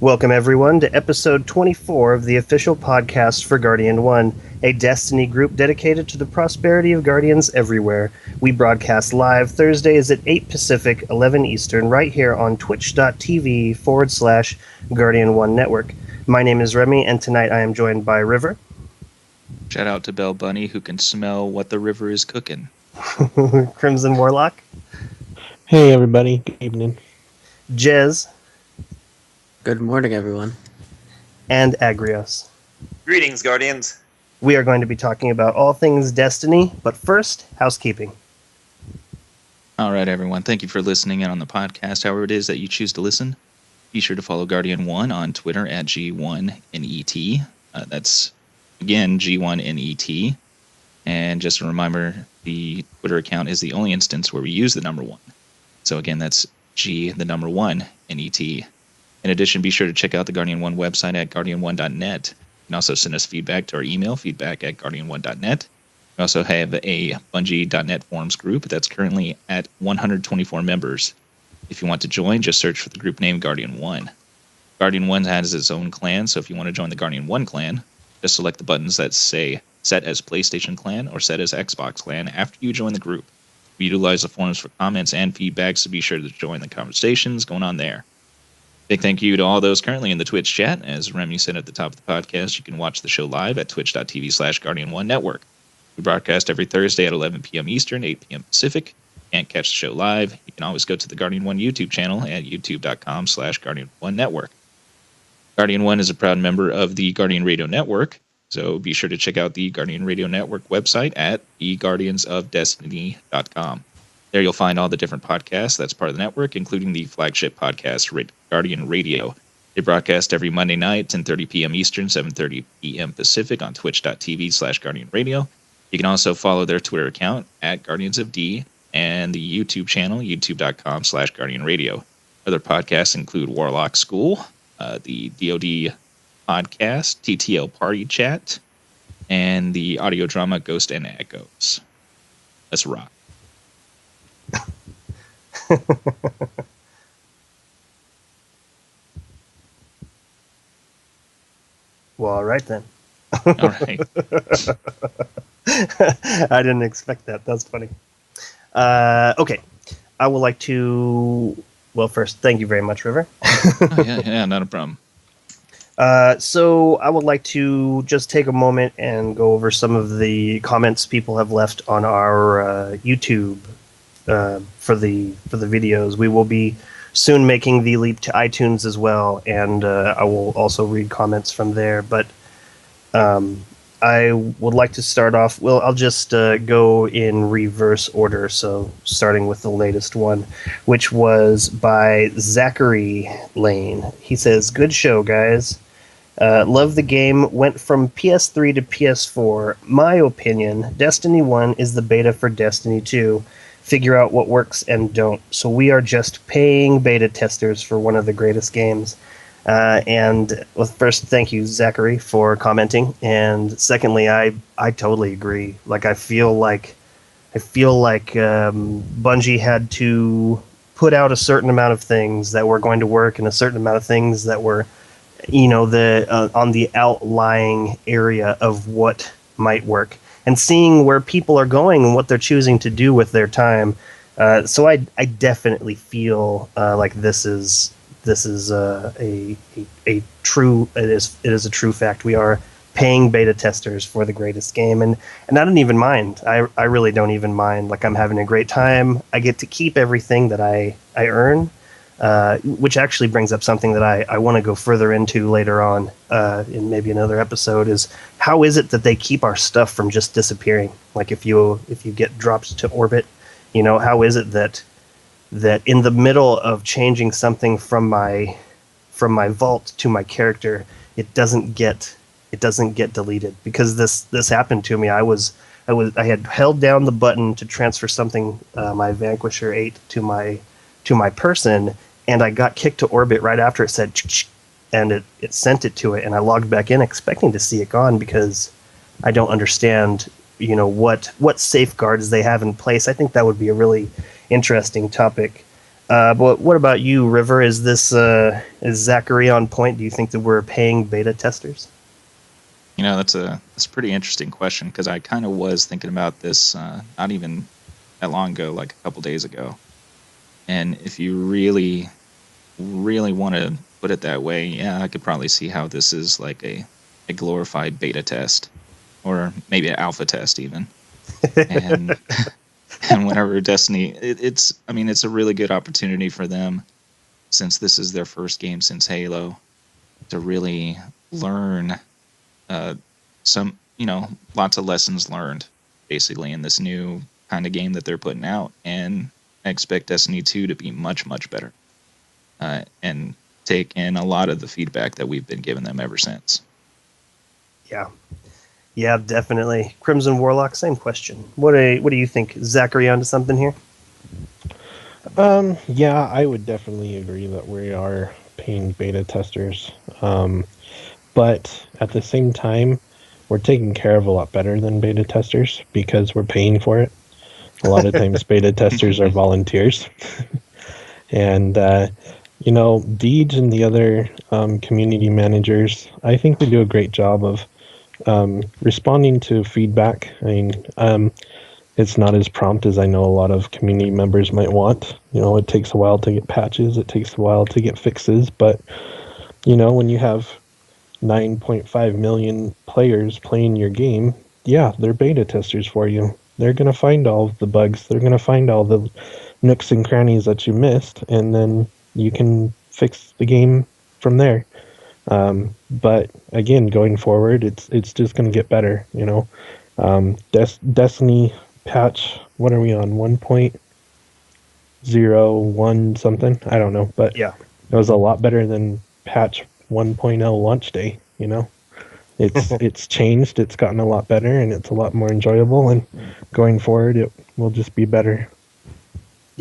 Welcome, everyone, to episode 24 of the official podcast for Guardian 1, a Destiny group dedicated to the prosperity of Guardians everywhere. We broadcast live Thursdays at 8 Pacific, 11 Eastern, right here on twitch.tv/Guardian 1 Network. My name is Remy, and tonight I am joined by River. Shout out to Bell Bunny, who can smell what the river is cooking. Crimson Warlock. Hey, everybody. Good evening. Jez. Good morning, everyone. And Agrios. Greetings, Guardians. We are going to be talking about all things Destiny, but first, housekeeping. All right, everyone. Thank you for listening in on the podcast, however it is that you choose to listen. Be sure to follow Guardian 1 on Twitter at G1NET. That's, again, G1NET. And just a reminder, the Twitter account is the only instance where we use the number 1. So, again, that's G1 NET. In addition, be sure to check out the Guardian 1 website at guardian1.net. You can also send us feedback to our email, feedback@guardian1.net. We also have a Bungie.net forums group that's currently at 124 members. If you want to join, just search for the group name Guardian 1. Guardian 1 has its own clan, so if you want to join the Guardian 1 clan, just select the buttons that say set as PlayStation clan or set as Xbox clan after you join the group. We utilize the forums for comments and feedback, so be sure to join the conversations going on there. Big thank you to all those currently in the Twitch chat. As Remy said at the top of the podcast, you can watch the show live at twitch.tv/Guardian1 Network. We broadcast every Thursday at 11 p.m. Eastern, 8 p.m. Pacific. Can't catch the show live? You can always go to the Guardian 1 YouTube channel at youtube.com/Guardian1 Network. Guardian 1 is a proud member of the Guardian Radio Network, so be sure to check out the Guardian Radio Network website at theguardiansofdestiny.com. There you'll find all the different podcasts that's part of the network, including the flagship podcast, Guardian Radio. They broadcast every Monday night, 10:30 p.m. Eastern, 7:30 p.m. Pacific on twitch.tv/Guardian Radio. You can also follow their Twitter account at Guardians of D and the YouTube channel, youtube.com/Guardian Radio. Other podcasts include Warlock School, the DoD podcast, TTL Party Chat, and the audio drama Ghost and Echoes. Let's rock. Well, all right then. All right. I didn't expect that. That's funny. Okay. I would like to... Well, first, thank you very much, River. Yeah, not a problem. So I would like to just take a moment and go over some of the comments people have left on our YouTube for the videos. We will be soon making the leap to iTunes as well, and I will also read comments from there. But I would like to start off. Well, I'll just go in reverse order. So starting with the latest one, which was by Zachary Lane. He says, "Good show, guys. Love the game. Went from PS3 to PS4. My opinion, Destiny 1 is the beta for Destiny 2. Figure out what works and don't. So we are just paying beta testers for one of the greatest games." And well, first, thank you, Zachary, for commenting. And secondly, I totally agree. Like, I feel like Bungie had to put out a certain amount of things that were going to work and a certain amount of things that were, on the outlying area of what might work. And seeing where people are going and what they're choosing to do with their time. So I definitely feel like this is this is a true it is a true fact. We are paying beta testers for the greatest game, and I don't even mind. I really don't even mind. Like, I'm having a great time. I get to keep everything that I earn, which actually brings up something that I want to go further into later on in maybe another episode. Is how is it that they keep our stuff from just disappearing? Like, if you get dropped to orbit, how is it that in the middle of changing something from my vault to my character, it doesn't get deleted? Because this happened to me. I had held down the button to transfer something, my Vanquisher 8 to my person, and I got kicked to orbit right after it said ch-ch, and it sent it to it, and I logged back in expecting to see it gone, because I don't understand what safeguards they have in place. I think that would be a really interesting topic. But what about you, River? Is Zachary on point? Do you think that we're paying beta testers? That's a pretty interesting question, because I kind of was thinking about this not even that long ago, like a couple days ago. And if you really, really want to put it that way, yeah, I could probably see how this is like a glorified beta test, or maybe an alpha test even. And and whenever Destiny, it's a really good opportunity for them, since this is their first game since Halo, to really learn some, lots of lessons learned, basically, in this new kind of game that they're putting out. And I expect Destiny 2 to be much, much better, and take in a lot of the feedback that we've been giving them ever since. Yeah, definitely. Crimson Warlock, same question. What do you think? Zachary onto something here? Yeah, I would definitely agree that we are paying beta testers. But at the same time, we're taken care of a lot better than beta testers because we're paying for it. A lot of times beta testers are volunteers. And, Deej and the other community managers, I think they do a great job of responding to feedback. I mean, it's not as prompt as I know a lot of community members might want. It takes a while to get patches, it takes a while to get fixes, but, when you have 9.5 million players playing your game, yeah, they're beta testers for you. They're going to find all of the bugs, they're going to find all the nooks and crannies that you missed, and then you can fix the game from there. But again, going forward, it's just going to get better. Destiny patch, what are we on, 1.01 something? I don't know, but Yeah, it was a lot better than patch 1.0 launch day. It's changed, it's gotten a lot better, and it's a lot more enjoyable, and going forward it will just be better.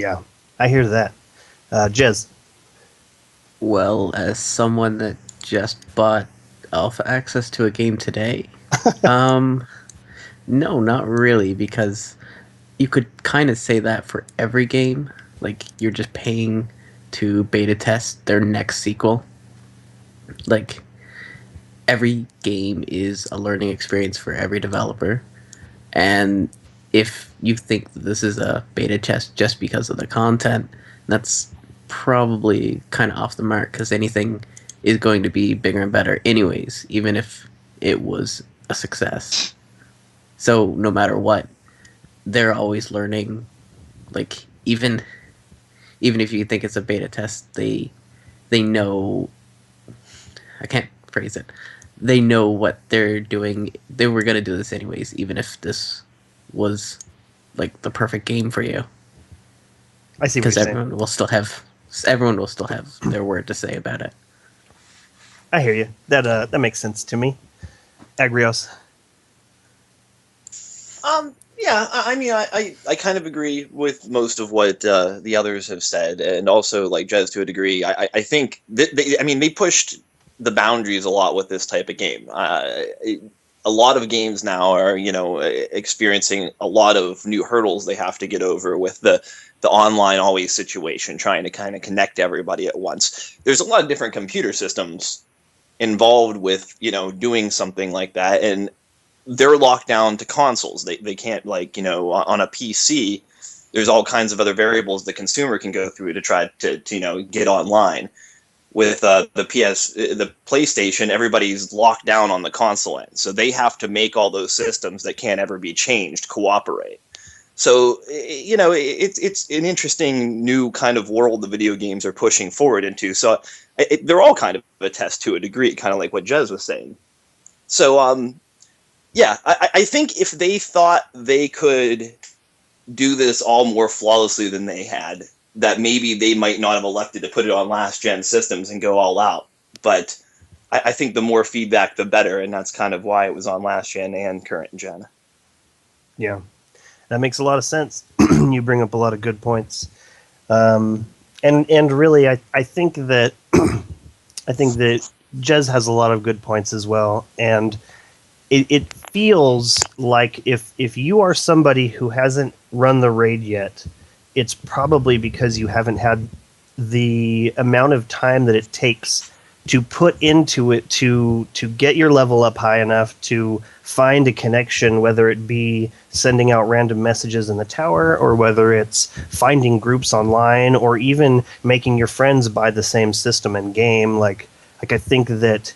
yeah, I hear that. Jez. Well, as someone that just bought alpha access to a game today, no, not really, because you could kind of say that for every game. Like, you're just paying to beta test their next sequel. Like, every game is a learning experience for every developer. And if you think that this is a beta test just because of the content, that's probably kind of off the mark, because anything is going to be bigger and better anyways, even if it was a success. So no matter what, they're always learning. Like, even if you think it's a beta test, they know. I can't phrase it. They know what they're doing. They were gonna do this anyways, even if this was like the perfect game for you. I see what Because you're saying. everyone will still have their word to say about it. I hear you. That makes sense to me. Agrios. Yeah, I kind of agree with most of what the others have said, and also, like Jez, to a degree. I think they pushed the boundaries a lot with this type of game. A lot of games now are, experiencing a lot of new hurdles they have to get over with the online always situation, trying to kind of connect everybody at once. There's a lot of different computer systems involved with, doing something like that, and they're locked down to consoles. They can't, on a PC, there's all kinds of other variables the consumer can go through to try to get online. with the PlayStation, everybody's locked down on the console end, so they have to make all those systems that can't ever be changed cooperate. So it's an interesting new kind of world the video games are pushing forward into. So they're all kind of a test to a degree, kind of like what Jez was saying. So I think if they thought they could do this all more flawlessly than they had, that maybe they might not have elected to put it on last gen systems and go all out. But I think the more feedback, the better, and that's kind of why it was on last gen and current gen. Yeah, that makes a lot of sense. You bring up a lot of good points, and really, I think that Jez has a lot of good points as well, and it feels like if you are somebody who hasn't run the raid yet, it's probably because you haven't had the amount of time that it takes to put into it to get your level up high enough to find a connection, whether it be sending out random messages in the tower, or whether it's finding groups online, or even making your friends buy the same system and game. Like I think that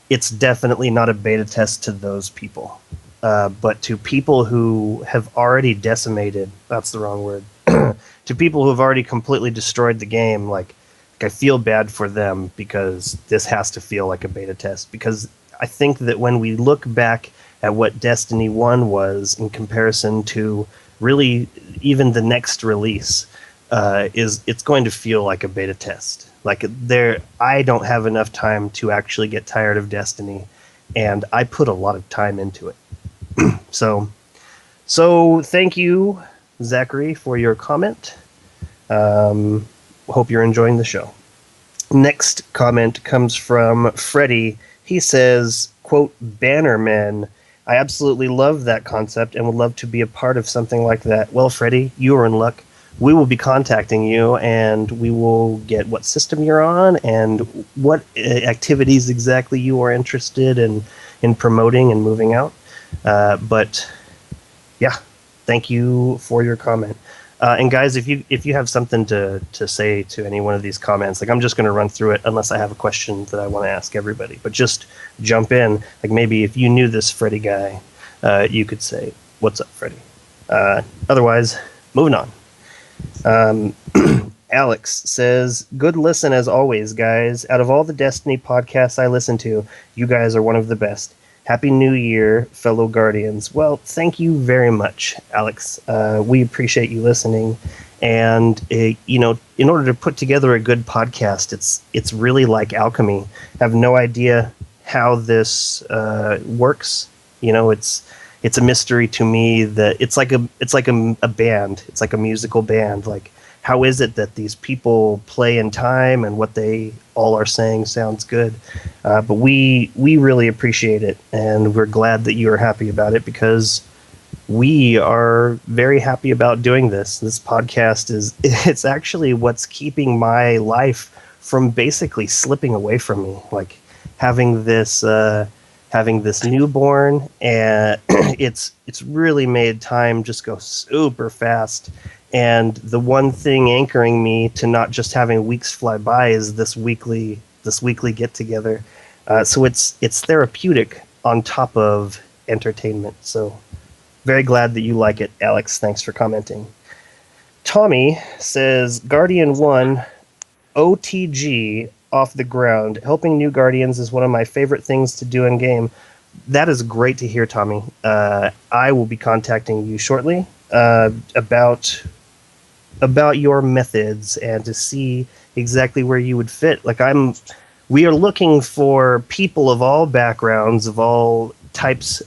it's definitely not a beta test to those people. But to people who have already decimated, that's the wrong word, to people who have already completely destroyed the game, like I feel bad for them, because this has to feel like a beta test. Because I think that when we look back at what Destiny 1 was in comparison to really even the next release, it's going to feel like a beta test. Like I don't have enough time to actually get tired of Destiny, and I put a lot of time into it. So thank you, Zachary, for your comment. Hope you're enjoying the show. Next comment comes from Freddie. He says, quote, "Bannermen. I absolutely love that concept and would love to be a part of something like that." Well, Freddie, you are in luck. We will be contacting you, and we will get what system you're on and what activities exactly you are interested in promoting and moving out. But yeah, thank you for your comment. And guys, if you have something to say to any one of these comments, like I'm just going to run through it unless I have a question that I want to ask everybody. But just jump in. Like maybe if you knew this Freddie guy, you could say, "What's up, Freddie?" Otherwise, moving on. Alex says, "Good listen as always, guys. Out of all the Destiny podcasts I listen to, you guys are one of the best. Happy New Year, fellow Guardians." Well, thank you very much, Alex. We appreciate you listening. And, in order to put together a good podcast, it's really like alchemy. I have no idea how this works. It's a mystery to me that it's like a band. It's like a musical band. Like, how is it that these people play in time and what they all are saying sounds good? But we really appreciate it, and we're glad that you are happy about it, because we are very happy about doing this. This podcast it's actually what's keeping my life from basically slipping away from me. Like having this newborn, and it's really made time just go super fast. And the one thing anchoring me to not just having weeks fly by is this weekly get together. So it's therapeutic on top of entertainment. So very glad that you like it, Alex. Thanks for commenting. Tommy says, "Guardian 1 OTG off the ground. Helping new Guardians is one of my favorite things to do in game." That is great to hear, Tommy. I will be contacting you shortly about your methods and to see exactly where you would fit. We are looking for people of all backgrounds, of all types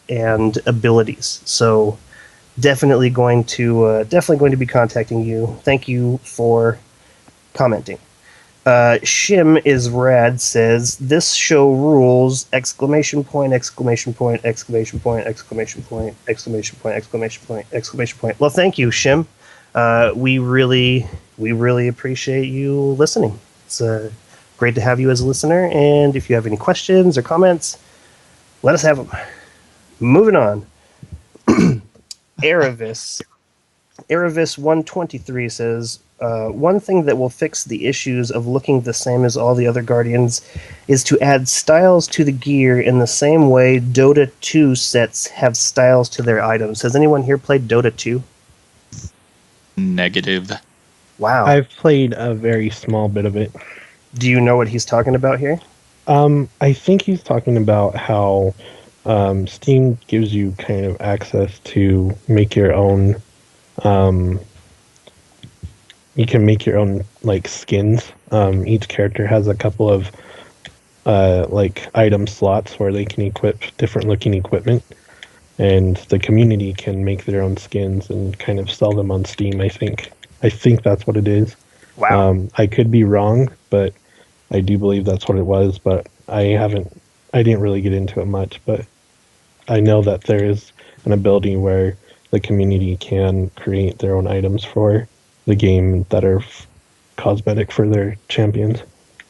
and abilities. So definitely going to be contacting you. Thank you for commenting. Shim is rad says, "This show rules!" Exclamation point, exclamation point, exclamation point, exclamation point, exclamation point, exclamation point, exclamation point. Well, thank you, Shim. We really appreciate you listening. It's great to have you as a listener, and if you have any questions or comments, let us have them. Moving on. Aravis 123 says, one thing that will fix the issues of looking the same as all the other Guardians is to add styles to the gear in the same way Dota 2 sets have styles to their items. Has anyone here played Dota 2? Negative. Wow. I've played a very small bit of it. Do you know what he's talking about here? I think he's talking about how Steam gives you kind of access to make your own. You can make your own like skins. Each character has a couple of like item slots where they can equip different looking equipment, and the community can make their own skins and kind of sell them on Steam. I think that's what it is. Wow. I could be wrong, but I do believe that's what it was. But I didn't really get into it much, but I know that there is an ability where the community can create their own items for the game that are cosmetic for their champions.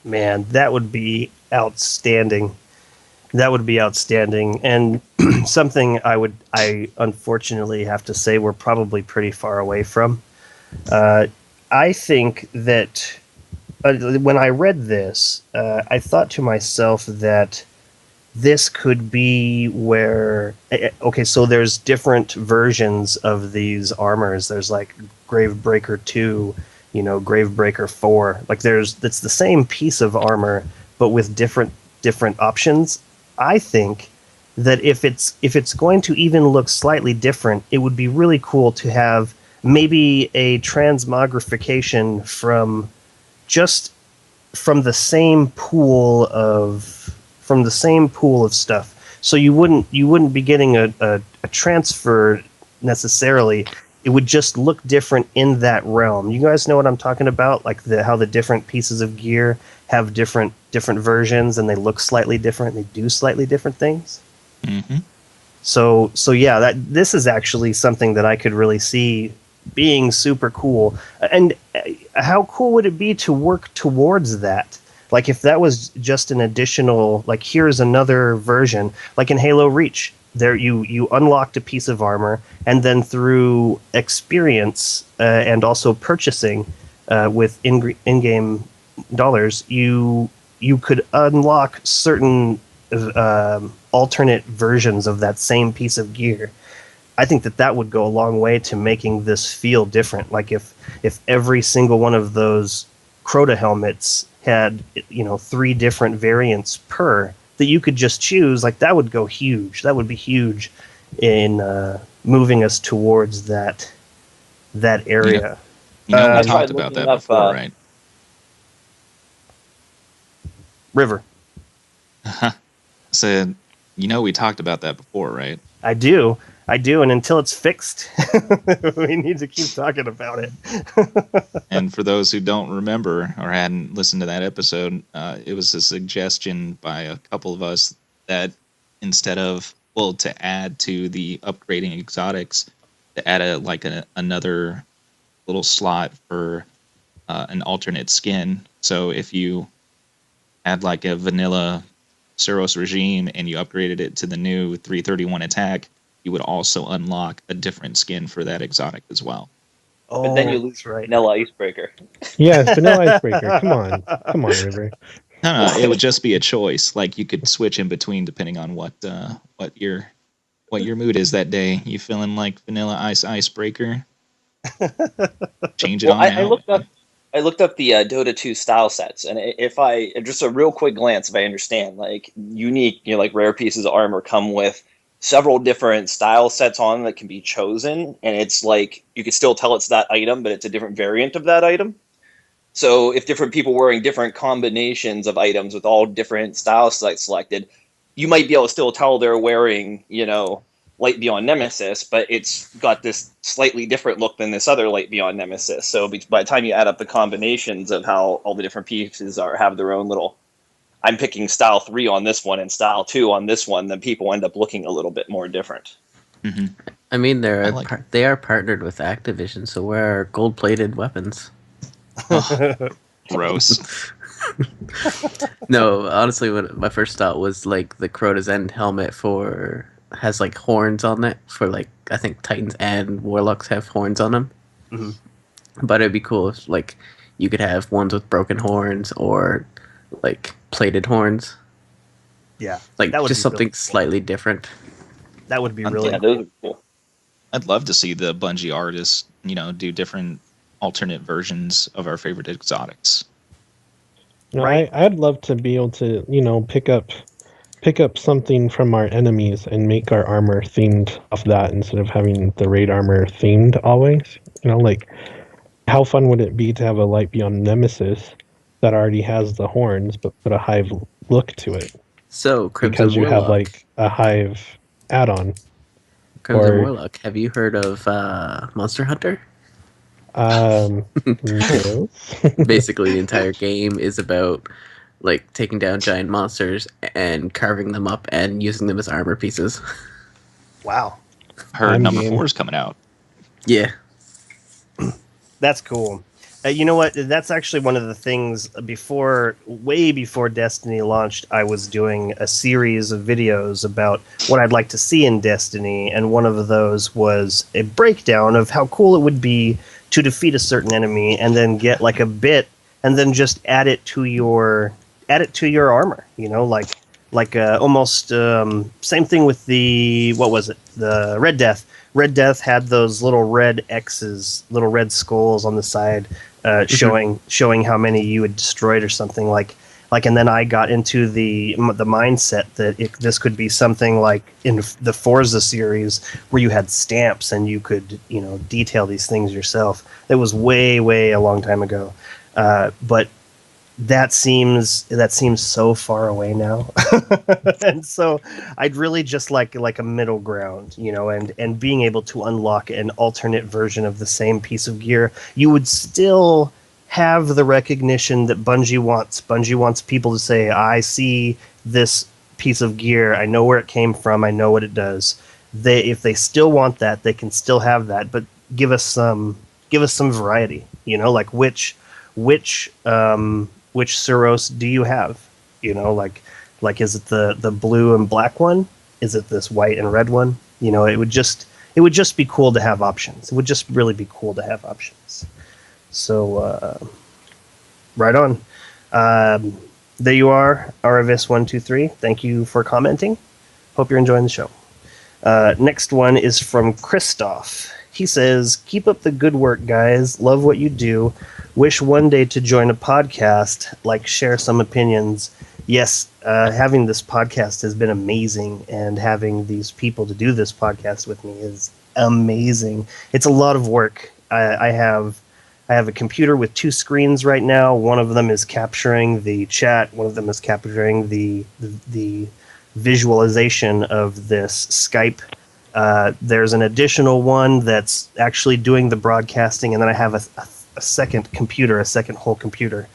Man, that would be outstanding. That would be outstanding, and something I unfortunately have to say we're probably pretty far away from. I think that when I read this, I thought to myself that this could be where okay, so there's different versions of these armors. There's like Gravebreaker 2, Gravebreaker 4. Like it's the same piece of armor but with different options. I think that if it's going to even look slightly different, it would be really cool to have maybe a transmogrification from the same pool of stuff. So you wouldn't be getting a transfer necessarily. It would just look different in that realm. You guys know what I'm talking about? Like how the different pieces of gear have different versions, and they look slightly different. They do slightly different things. Mm-hmm. So yeah, this is actually something that I could really see being super cool. And how cool would it be to work towards that? Like if that was just an additional, like here's another version, like in Halo Reach, there you unlocked a piece of armor, and then through experience and also purchasing with in-game dollars, you could unlock certain alternate versions of that same piece of gear. I think that would go a long way to making this feel different. Like if every single one of those Crota helmets had 3 different variants per that you could just choose, like that would go huge. That would be huge in moving us towards that area. We talked about that before, right? River. Said, we talked about that before, right? I do, and until it's fixed, we need to keep talking about it. And for those who don't remember or hadn't listened to that episode, it was a suggestion by a couple of us that instead of, to add to the upgrading exotics, to add another little slot for an alternate skin. So if you had like a vanilla Suros regime and you upgraded it to the new 331 attack, you would also unlock a different skin for that exotic as well. Oh, but then you lose Vanilla Icebreaker. Yes, Vanilla Icebreaker. Come on, River. No, it would just be a choice. Like you could switch in between depending on what your mood is that day. You feeling like Vanilla Icebreaker? Change it on out. I looked up the Dota 2 style sets, and just a real quick glance, if I understand, like unique, like rare pieces of armor come with several different style sets on that can be chosen, and it's like you can still tell it's that item, but it's a different variant of that item. So if different people wearing different combinations of items with all different style sets selected, you might be able to still tell they're wearing, Light Beyond Nemesis, but it's got this slightly different look than this other Light Beyond Nemesis. So by the time you add up the combinations of how all the different pieces have their own little, I'm picking style 3 on this one and style 2 on this one, then people end up looking a little bit more different. Mm-hmm. I mean, they are partnered with Activision, so where are gold-plated weapons? Oh, gross. No, honestly, my first thought was like the Crota's End helmet has like horns on it for like I think Titans and Warlocks have horns on them. Mm-hmm. But it'd be cool if like you could have ones with broken horns or like plated horns, Yeah, like that would just be something really cool. slightly different. That would be I'd really Yeah, cool. those are cool. I'd love to see the Bungie artists, do different alternate versions of our favorite exotics. Right. I'd love to be able to, pick up something from our enemies and make our armor themed off that instead of having the raid armor themed always. Like how fun would it be to have a Light Beyond Nemesis that already has the horns but put a hive look to it So, Crimson because you have Warlock. like a hive add-on. Crimson or Warlock. Have you heard of Monster Hunter? No. Basically, the entire game is about like taking down giant monsters and carving them up and using them as armor pieces. Wow, Heard I'm number game. 4 is coming out. Yeah. that's cool. You know what? That's actually one of the things way before Destiny launched, I was doing a series of videos about what I'd like to see in Destiny, and one of those was a breakdown of how cool it would be to defeat a certain enemy and then get like a bit and then just add it to your armor, almost same thing with what was it? The Red Death. Red Death had those little red X's, little red skulls on the side, showing how many you had destroyed or something like. And then I got into the mindset that this could be something like in the Forza series where you had stamps and you could detail these things yourself. That was way a long time ago, but that seems so far away now. And so I'd really just like a middle ground, and being able to unlock an alternate version of the same piece of gear. You would still have the recognition that Bungie wants. Bungie wants people to say, I see this piece of gear, I know where it came from, I know what it does. If they still want that, they can still have that, but give us some variety, like which Suros do you have? Like is it the blue and black one? Is it this white and red one? It would just be cool to have options. It would just really be cool to have options. So right on. There you are, RFS123. Thank you for commenting. Hope you're enjoying the show. Next one is from Christoph. He says, keep up the good work, guys. Love what you do. Wish one day to join a podcast, share some opinions. Yes, having this podcast has been amazing, and having these people to do this podcast with me is amazing. It's a lot of work. I have a computer with 2 screens right now. One of them is capturing the chat. One of them is capturing the visualization of this Skype. There's an additional one that's actually doing the broadcasting, and then I have a second whole computer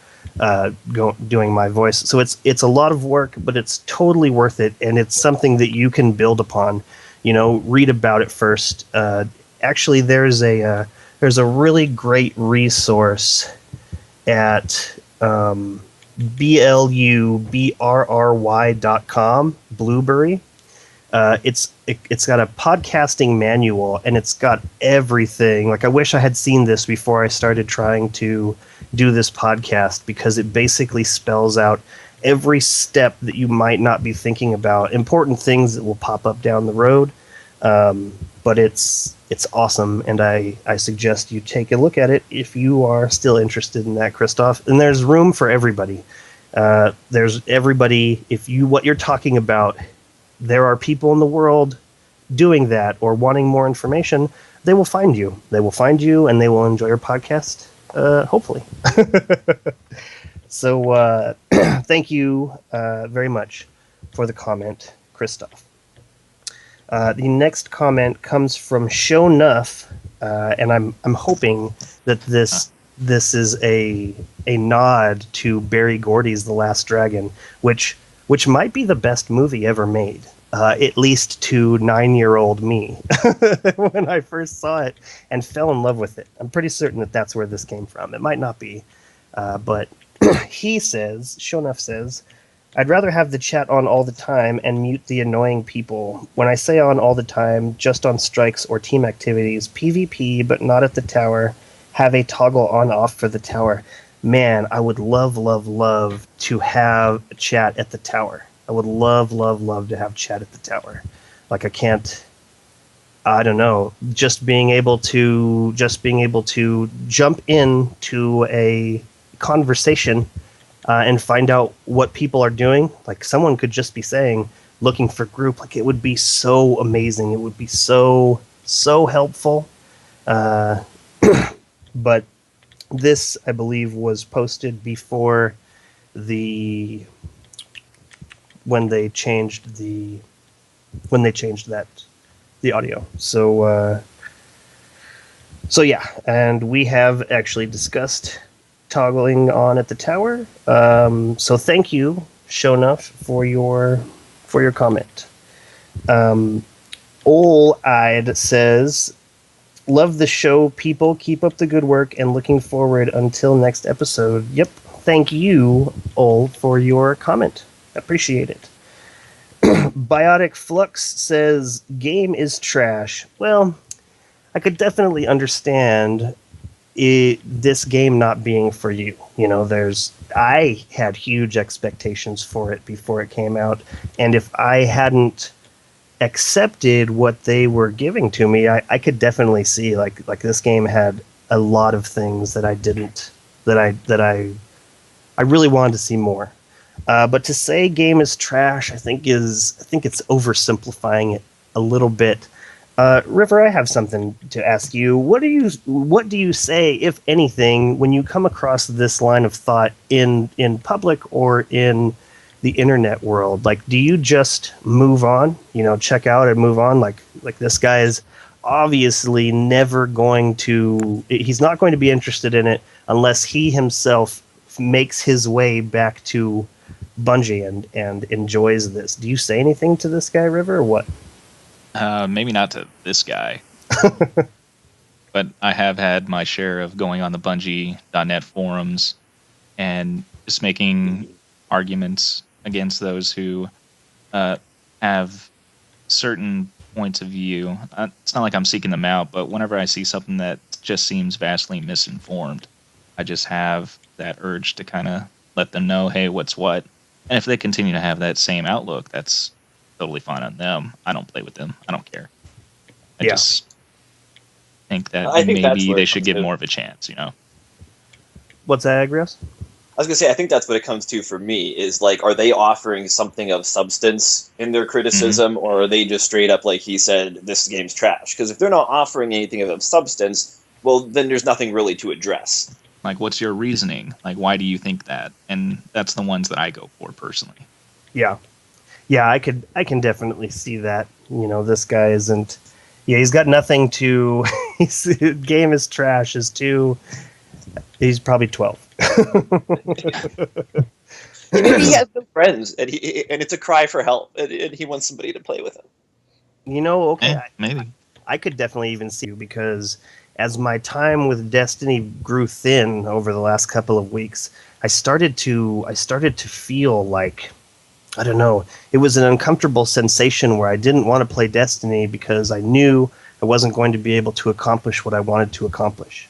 doing my voice. So it's a lot of work, but it's totally worth it, and it's something that you can build upon. Read about it first. Actually, there's a really great resource at BLUBRRY.com, Blueberry. It's got a podcasting manual, and it's got everything. I wish I had seen this before I started trying to do this podcast, because it basically spells out every step that you might not be thinking about, important things that will pop up down the road. But it's awesome, and I suggest you take a look at it if you are still interested in that, Christoph. And there's room for everybody. There's everybody. What you're talking about, there are people in the world doing that or wanting more information. They will find you. And they will enjoy your podcast, hopefully. So thank you very much for the comment, Christoph. The next comment comes from Show Nuff, and I'm hoping that this is a nod to Barry Gordy's The Last Dragon, which might be the best movie ever made, at least to 9-year-old me when I first saw it and fell in love with it. I'm pretty certain that that's where this came from. It might not be, but he says, Show Nuff says, I'd rather have the chat on all the time and mute the annoying people. When I say on all the time, just on strikes or team activities, PvP, but not at the tower, have a toggle on off for the tower. Man, I would love, love, love to have a chat at the tower. I would love, love, love to have chat at the tower. Like I don't know, just being able to jump into a conversation and find out what people are doing. Like someone could just be saying, looking for group. Like it would be so amazing. It would be so helpful. Uh, but this, I believe, was posted before the when they changed that the audio. So yeah, and we have actually discussed toggling on at the tower. So thank you, Shonuff, for your comment. Ol-Eyed says, "Love the show, people. Keep up the good work, and looking forward until next episode." Yep, thank you, Ol, for your comment. Appreciate it. Biotic Flux says, "Game is trash." Well, I could definitely understand this game not being for you. You know, I had huge expectations for it before it came out, and if I hadn't accepted what they were giving to me, I could definitely see like this game had a lot of things that I didn't that I really wanted to see more. But to say game is trash, I think it's oversimplifying it a little bit. River, I have something to ask you. What do you say, if anything, when you come across this line of thought in public or in the internet world? Like, do you just move on? You know, check out and move on. Like this guy is obviously never going to. He's not going to be interested in it unless he himself makes his way back to Bungie and enjoys this. Do you say anything to this guy, River, or what? Maybe not to this guy, but I have had my share of going on the Bungie.net forums and just making arguments against those who have certain points of view. It's not like I'm seeking them out, but whenever I see something that just seems vastly misinformed, I just have that urge to kind of let them know, hey, what's what. And if they continue to have that same outlook, that's totally fine on them. I don't play with them. I don't care. I just think that maybe they should give more of a chance, you know? What's that, Agrios? I was going to say, I think that's what it comes to for me, is like, are they offering something of substance in their criticism, or are they just straight up, like he said, this game's trash? Because if they're not offering anything of substance, well, then there's nothing really to address. Like, what's your reasoning? Like, why do you think that? And that's the ones that I go for personally. Yeah. Yeah, I can definitely see that. You know, this guy isn't. Yeah, he's got nothing to. Game is trash. He's probably 12. Maybe he has no friends, and it's a cry for help, and he wants somebody to play with him. You know, okay, yeah, maybe I could definitely even see you, because as my time with Destiny grew thin over the last couple of weeks, I started to feel like, I don't know, it was an uncomfortable sensation where I didn't want to play Destiny because I knew I wasn't going to be able to accomplish what I wanted to accomplish.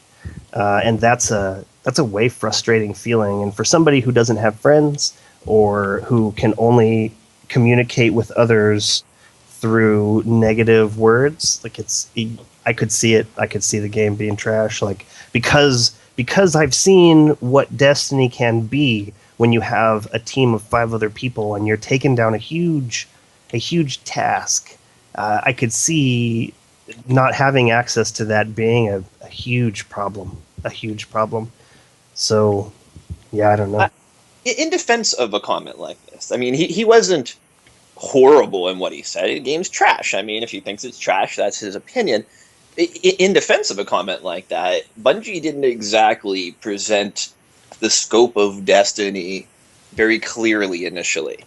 And that's a way frustrating feeling. And for somebody who doesn't have friends, or who can only communicate with others through negative words, like I could see it. I could see the game being trash, like because I've seen what Destiny can be when you have a team of 5 other people and you're taking down a huge task. I could see not having access to that being a huge problem. So, yeah, I don't know. In defense of a comment like this, I mean, he wasn't horrible in what he said. The game's trash. I mean, if he thinks it's trash, that's his opinion. In defense of a comment like that, Bungie didn't exactly present the scope of Destiny very clearly initially.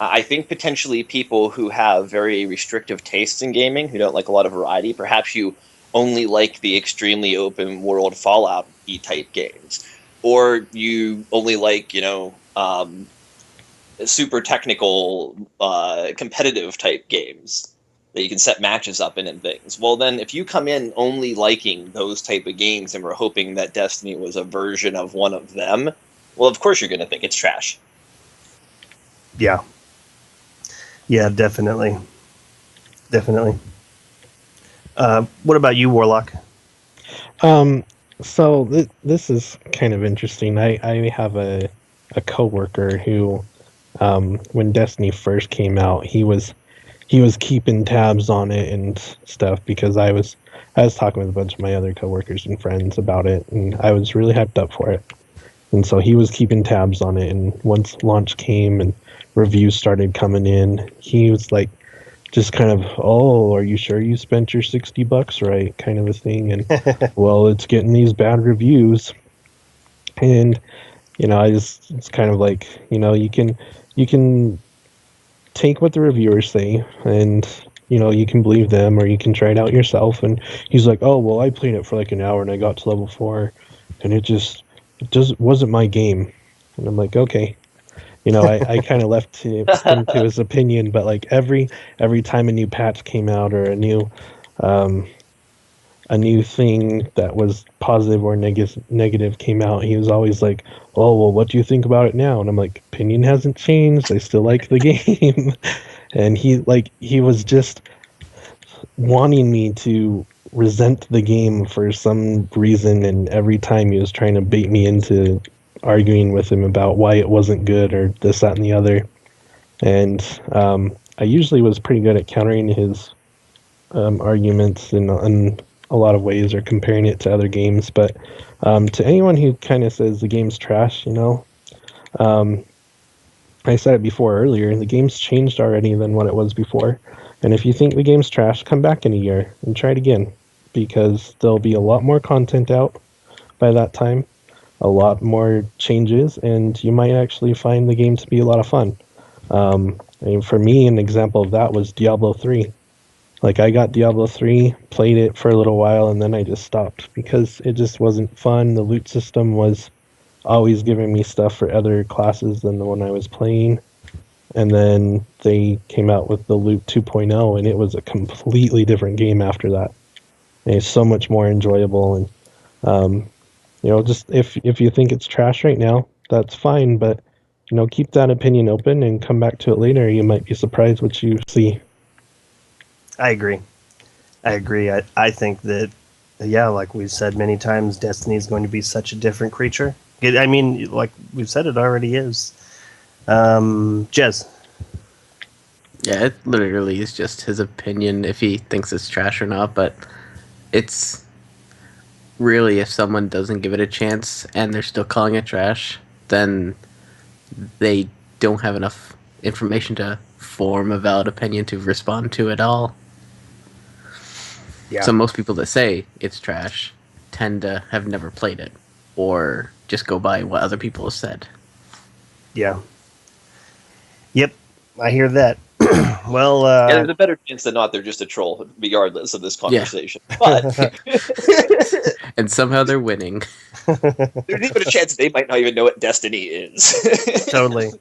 I think potentially people who have very restrictive tastes in gaming, who don't like a lot of variety, perhaps you only like the extremely open world Fallout-y type games, or you only like, super technical, competitive type games. that you can set matches up in and things. Well, then if you come in only liking those type of games and we're hoping that Destiny was a version of one of them, well, of course you're going to think it's trash. Yeah. Yeah, definitely. Definitely. What about you, Warlock? So this is kind of interesting. I have a coworker who, when Destiny first came out, he was keeping tabs on it and stuff because I was talking with a bunch of my other coworkers and friends about it, and I was really hyped up for it. And so he was keeping tabs on it, and once launch came and reviews started coming in, he was like, just kind of, oh, are you sure you spent your $60 right, kind of a thing. And well, it's getting these bad reviews, and it's kind of like, you can take what the reviewers say, and you can believe them, or you can try it out yourself. And he's like, oh, well, I played it for like an hour and I got to level 4, and it just wasn't my game. And I'm like, okay. I kind of left him to his opinion, but like every time a new patch came out, or a new thing that was positive or negative came out, he was always like, oh, well, what do you think about it now? And I'm like, opinion hasn't changed. I still like the game. And he was just wanting me to resent the game for some reason, and every time he was trying to bait me into arguing with him about why it wasn't good, or this, that, and the other. And I usually was pretty good at countering his arguments in a lot of ways, or comparing it to other games. But to anyone who kind of says the game's trash, I said it before earlier, the game's changed already than what it was before. And if you think the game's trash, come back in a year and try it again, because there'll be a lot more content out by that time, a lot more changes, and you might actually find the game to be a lot of fun. For me, an example of that was Diablo 3. Like, I got Diablo 3, played it for a little while, and then I just stopped because it just wasn't fun. The loot system was always giving me stuff for other classes than the one I was playing. And then they came out with the Loop 2.0, and it was a completely different game after that. And it's so much more enjoyable. And just if you think it's trash right now, that's fine. But keep that opinion open and come back to it later. You might be surprised what you see. I agree. I think that, yeah, like we've said many times, Destiny is going to be such a different creature. I mean, like we've said, it already is. Jez. Yeah, it literally is just his opinion if he thinks it's trash or not, but it's really, if someone doesn't give it a chance and they're still calling it trash, then they don't have enough information to form a valid opinion to respond to it all. Yeah. So most people that say it's trash tend to have never played it, or just go by what other people have said. Yeah. Yep, I hear that. Well, yeah, there's a better chance than not they're just a troll, regardless of this conversation. Yeah. But and somehow they're winning. There's even a chance they might not even know what Destiny is. Totally.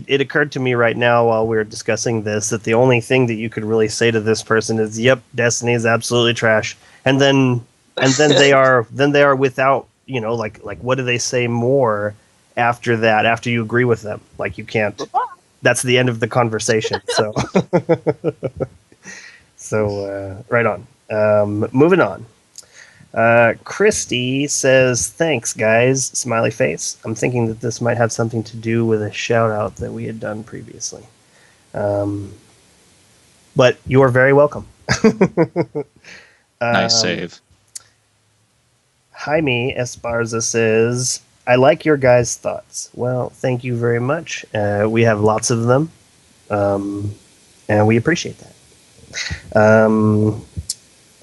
It occurred to me right now while we were discussing this that the only thing that you could really say to this person is, "Yep, Destiny is absolutely trash," and then they are without, like what do they say more after that? After you agree with them, like you can't. That's the end of the conversation. So, right on. Moving on. Christy says, "Thanks, guys." Smiley face. I'm thinking that this might have something to do with a shout out that we had done previously. But you are very welcome. Nice save. Jaime Esparza says, "I like your guys' thoughts." Well, thank you very much. We have lots of them, and we appreciate that.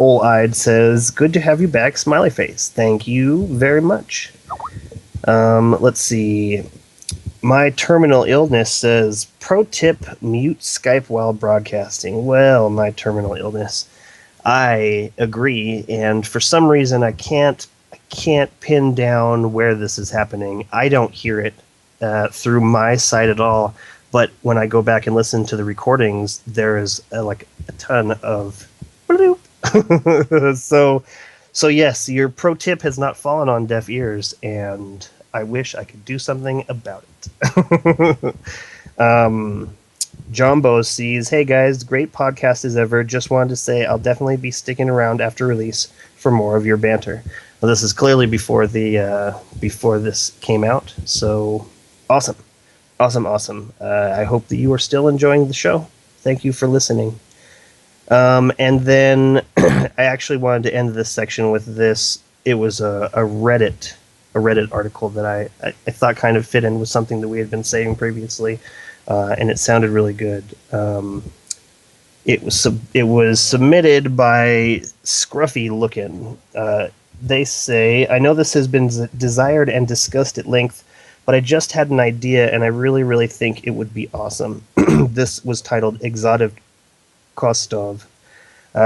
Ol-Eyed says, "Good to have you back, smiley face." Thank you very much. Let's see. My terminal illness says, "Pro tip, mute Skype while broadcasting." Well, my terminal illness, I agree, and for some reason I can't pin down where this is happening. I don't hear it through my side at all, But when I go back and listen to the recordings, there is like a ton of bloop. So yes, your pro tip has not fallen on deaf ears, and I wish I could do something about it. Jumbo sees, hey guys, great podcast as ever. Just wanted to say I'll definitely be sticking around after release for more of your banter. Well, this is clearly before this came out, so awesome. I hope that you are still enjoying the show. Thank you for listening. And then I actually wanted to end this section with this. It was a Reddit article that I thought kind of fit in with something that we had been saying previously, and it sounded really good. It was submitted by Scruffy Lookin'. They say, I know this has been desired and discussed at length, but I just had an idea, and I really, really think it would be awesome. This was titled XXIV Kostov.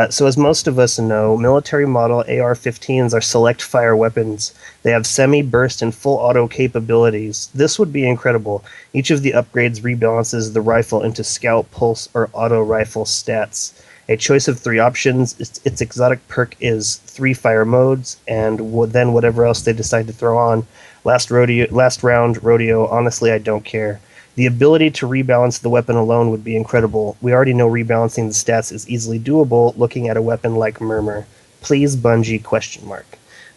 So as most of us know, military model AR-15s are select fire weapons. They have semi-burst and full auto capabilities. This would be incredible. Each of the upgrades rebalances the rifle into scout, pulse, or auto rifle stats. A choice of 3 options. Its exotic perk is 3 fire modes, and then whatever else they decide to throw on. Last round rodeo, honestly, I don't care. The ability to rebalance the weapon alone would be incredible. We already know rebalancing the stats is easily doable looking at a weapon like Murmur. Please, Bungie, ?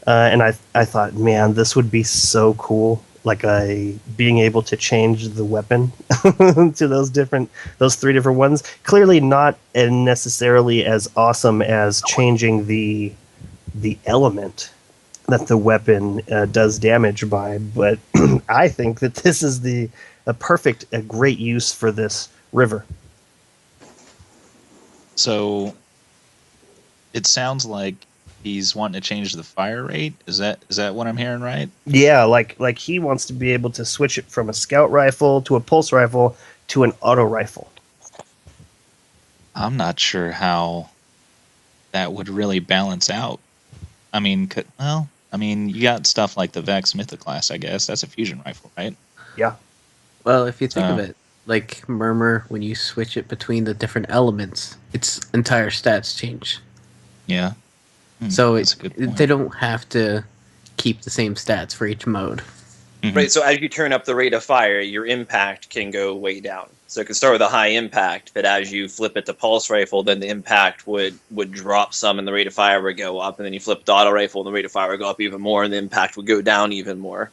And I thought, man, this would be so cool. Like being able to change the weapon to those 3 different ones. Clearly not necessarily as awesome as changing the element that the weapon does damage by, but I think that this is a great use for this river. So it sounds like he's wanting to change the fire rate. Is that what I'm hearing right? Yeah, like he wants to be able to switch it from a scout rifle to a pulse rifle to an auto rifle. I'm not sure how that would really balance out. I mean, you got stuff like the Vex Mythoclast, I guess. That's a fusion rifle, right? Yeah. Well, if you think of it, like Murmur, when you switch it between the different elements, its entire stats change. Yeah. So they don't have to keep the same stats for each mode. Mm-hmm. Right, so as you turn up the rate of fire, your impact can go way down. So it can start with a high impact, but as you flip it to pulse rifle, then the impact would drop some and the rate of fire would go up, and then you flip to auto rifle and the rate of fire would go up even more and the impact would go down even more.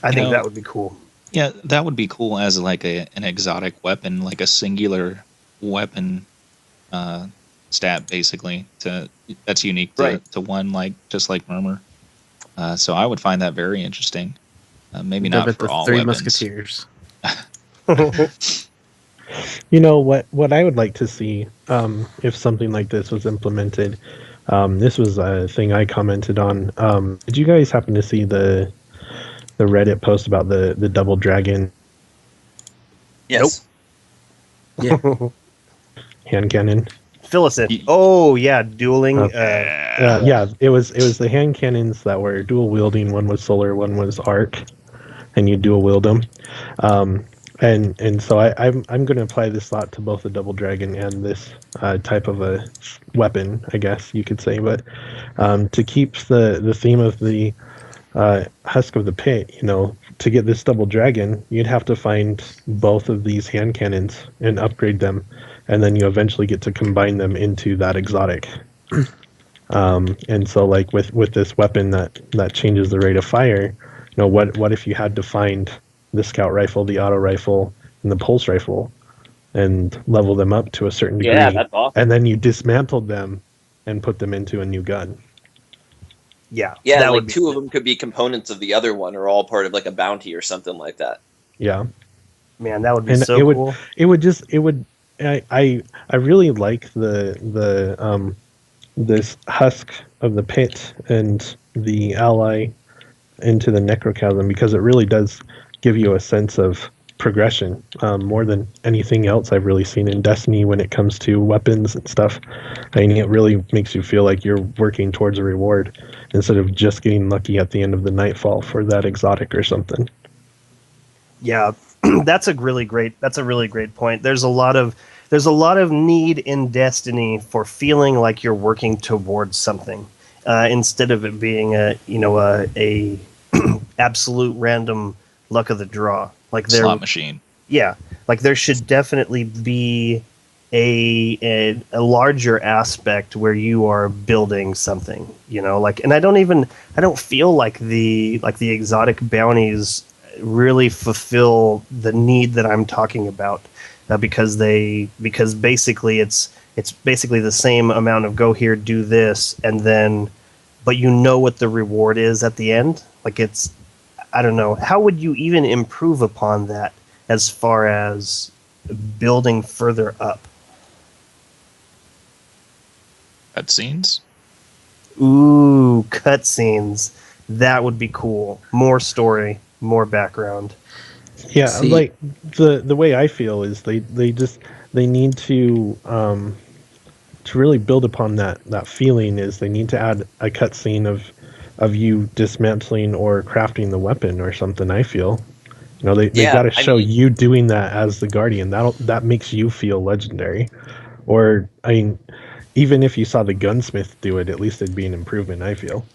I think that would be cool. Yeah, that would be cool as like an exotic weapon, like a singular weapon stat, basically. That's unique to one, like just like Murmur. So I would find that very interesting. Maybe not for all Three weapons. Musketeers. You know what I would like to see if something like this was implemented. This was a thing I commented on. Did you guys happen to see the Reddit post about the double dragon? Yes. Yeah. Hand cannon? Fill us in. Oh yeah, dueling. Yeah, it was the hand cannons that were dual wielding. One was solar, one was arc, and you dual wield them. And so I'm going to apply this thought to both the double dragon and this type of a weapon, I guess you could say. But to keep the theme of the Husk of the Pit, to get this double dragon, you'd have to find both of these hand cannons and upgrade them, and then you eventually get to combine them into that exotic. And so, like with this weapon that changes the rate of fire, what if you had to find the scout rifle, the auto rifle, and the pulse rifle, and level them up to a certain degree. Yeah, that's awesome. And then you dismantled them and put them into a new gun. Yeah, that like two of them could be components of the other one, or all part of like a bounty or something like that. Yeah, man, that would be and so cool. I really like the this Husk of the Pit and the ally into the Necrochasm, because it really does give you a sense of progression, more than anything else I've really seen in Destiny when it comes to weapons and stuff. I mean, it really makes you feel like you're working towards a reward instead of just getting lucky at the end of the Nightfall for that exotic or something. Yeah, That's a really great point. There's a lot of need in Destiny for feeling like you're working towards something, instead of it being a absolute random luck of the draw. Like Slot machine. yeah, like there should definitely be a larger aspect where you are building something, like, and I don't feel like the exotic bounties really fulfill the need that I'm talking about, because basically it's basically the same amount of go here, do this, and then, but what the reward is at the end. Like, it's, I don't know, how would you even improve upon that as far as building further up? Cutscenes? Ooh, cutscenes. That would be cool. More story, more background. Yeah, See- like the way I feel is they need to really build upon that feeling. Is they need to add a cutscene of you dismantling or crafting the weapon or something. I feel, they Yeah, got to I show mean- you doing that as the Guardian. That makes you feel legendary. Or, I mean, even if you saw the gunsmith do it, at least it'd be an improvement. I feel.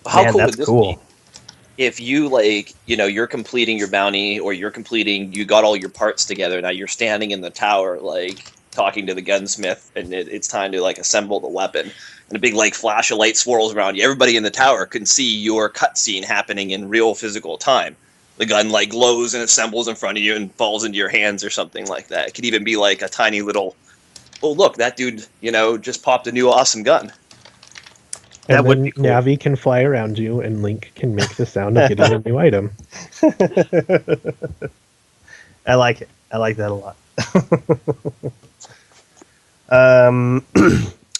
How Man, cool that's would this cool. be if you, like, you're completing your bounty, or you got all your parts together. Now you're standing in the tower, like, talking to the gunsmith, and it's time to, like, assemble the weapon. And a big, like, flash of light swirls around you. Everybody in the tower can see your cutscene happening in real physical time. The gun, like, glows and assembles in front of you and falls into your hands or something like that. It could even be like a tiny little, oh look, that dude, just popped a new awesome gun. And That would then be cool. Navi can fly around you, and Link can make the sound of getting a new item. I like it. I like that a lot. Um,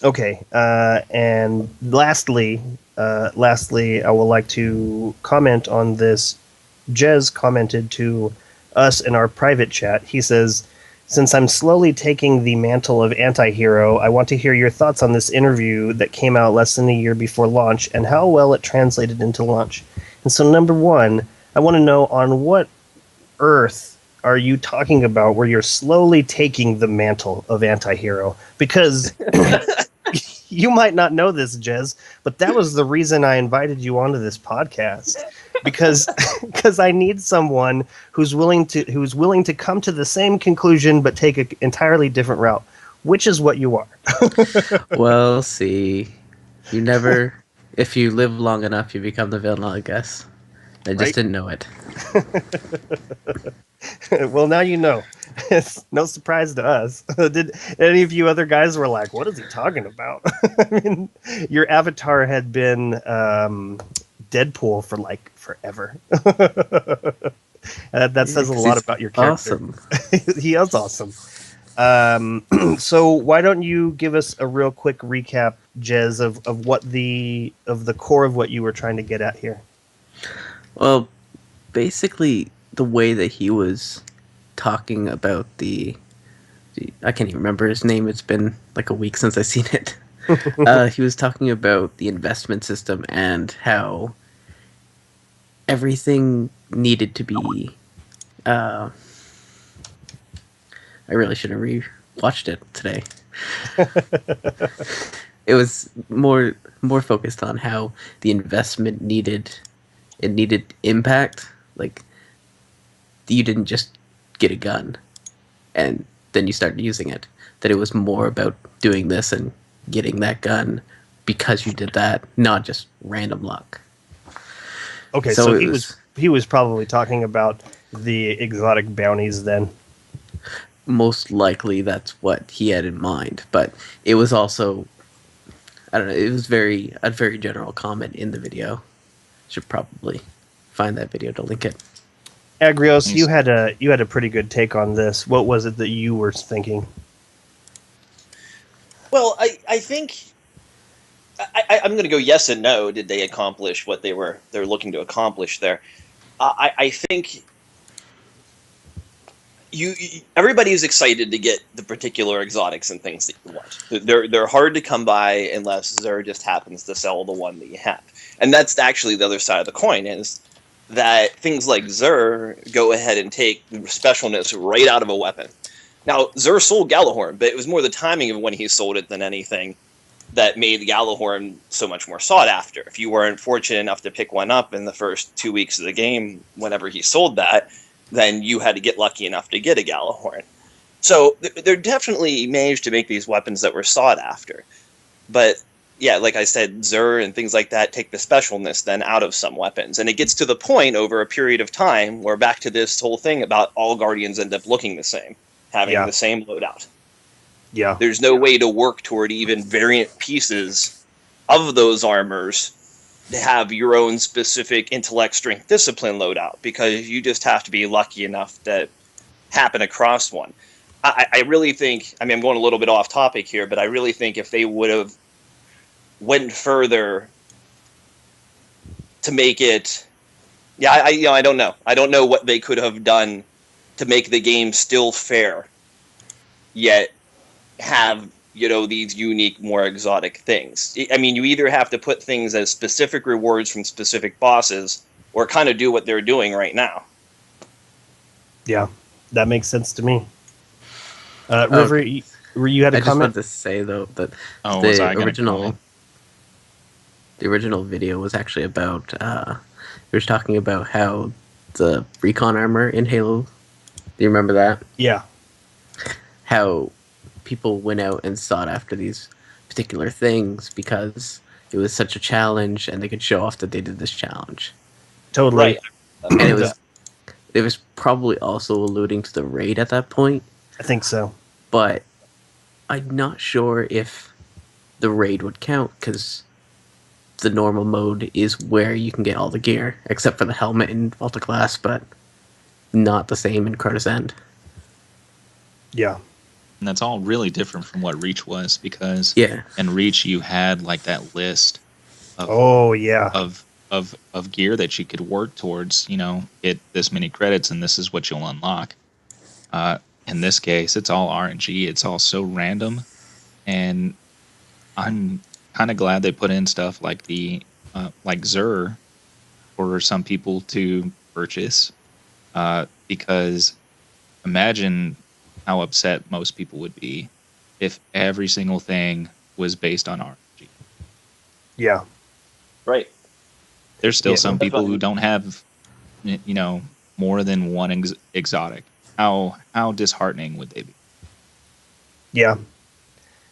okay. And lastly, I would like to comment on this. Jez commented to us in our private chat. He says, "Since I'm slowly taking the mantle of anti-hero, I want to hear your thoughts on this interview that came out less than a year before launch and how well it translated into launch." And so, number one, I want to know, on what earth are you talking about where you're slowly taking the mantle of anti-hero? Because you might not know this, Jez, but that was the reason I invited you onto this podcast. Because I need someone who's willing to come to the same conclusion but take an entirely different route, which is what you are. Well, see, you never. If you live long enough, you become the villain, I guess. I just Right. didn't know it. Well, now you know. It's no surprise to us. Did any of you other guys were like, "What is he talking about?" I mean, your avatar had been Deadpool for like forever. That says a lot about your character. Awesome. He is awesome. So why don't you give us a real quick recap, Jez, of what the core of what you were trying to get at here? Well, basically, the way that he was talking about the I can't even remember his name. It's been like a week since I've seen it. He was talking about the investment system and how everything needed to be. I really should have re-watched it today. It was more focused on how the investment needed impact. Like, you didn't just get a gun and then you started using it. That it was more about doing this and getting that gun because you did that, not just random luck. Okay, so he was probably talking about the exotic bounties then. Most likely that's what he had in mind, but it was also, I don't know, it was a very general comment in the video. Should probably find that video to link it. Agrios, Nice. you had a pretty good take on this. What was it that you were thinking? Well, I think I'm going to go yes and no. Did they accomplish what they're looking to accomplish there? I think everybody's excited to get the particular exotics and things that you want. They're hard to come by unless Xur just happens to sell the one that you have, and that's actually the other side of the coin. Is that things like Xur go ahead and take the specialness right out of a weapon. Now, Xur sold Gjallarhorn, but it was more the timing of when he sold it than anything that made Gjallarhorn so much more sought after. If you weren't fortunate enough to pick one up in the first 2 weeks of the game, whenever he sold that, then you had to get lucky enough to get a Gjallarhorn. So they're definitely managed to make these weapons that were sought after. But yeah, like I said, Xur and things like that take the specialness then out of some weapons. And it gets to the point over a period of time where back to this whole thing about all Guardians end up looking the same, having the same loadout. Yeah. There's no way to work toward even variant pieces of those armors to have your own specific intellect, strength, discipline loadout, because you just have to be lucky enough to happen across one. I really think, I mean, I'm going a little bit off topic here, but I really think if they would have went further to make it, I don't know. I don't know what they could have done to make the game still fair, yet have, these unique, more exotic things. I mean, you either have to put things as specific rewards from specific bosses, or kind of do what they're doing right now. Yeah, that makes sense to me. River, you had a comment? I just wanted to say though that the original video was actually about. It was talking about how the recon armor in Halo. Do you remember that? Yeah. How people went out and sought after these particular things because it was such a challenge, and they could show off that they did this challenge. Totally. Right. And it was probably also alluding to the raid at that point. I think so. But I'm not sure if the raid would count, because the normal mode is where you can get all the gear, except for the helmet in Vault of Glass, but not the same in Crota's End. Yeah. And that's all really different from what Reach was, because in Reach you had like that list of of gear that you could work towards, hit this many credits and this is what you'll unlock. In this case, it's all RNG. It's all so random, and I'm kind of glad they put in stuff like like Xur for some people to purchase, because imagine how upset most people would be if every single thing was based on RNG. Yeah. Right. There's still some people who don't have, more than one exotic. How disheartening would they be? Yeah.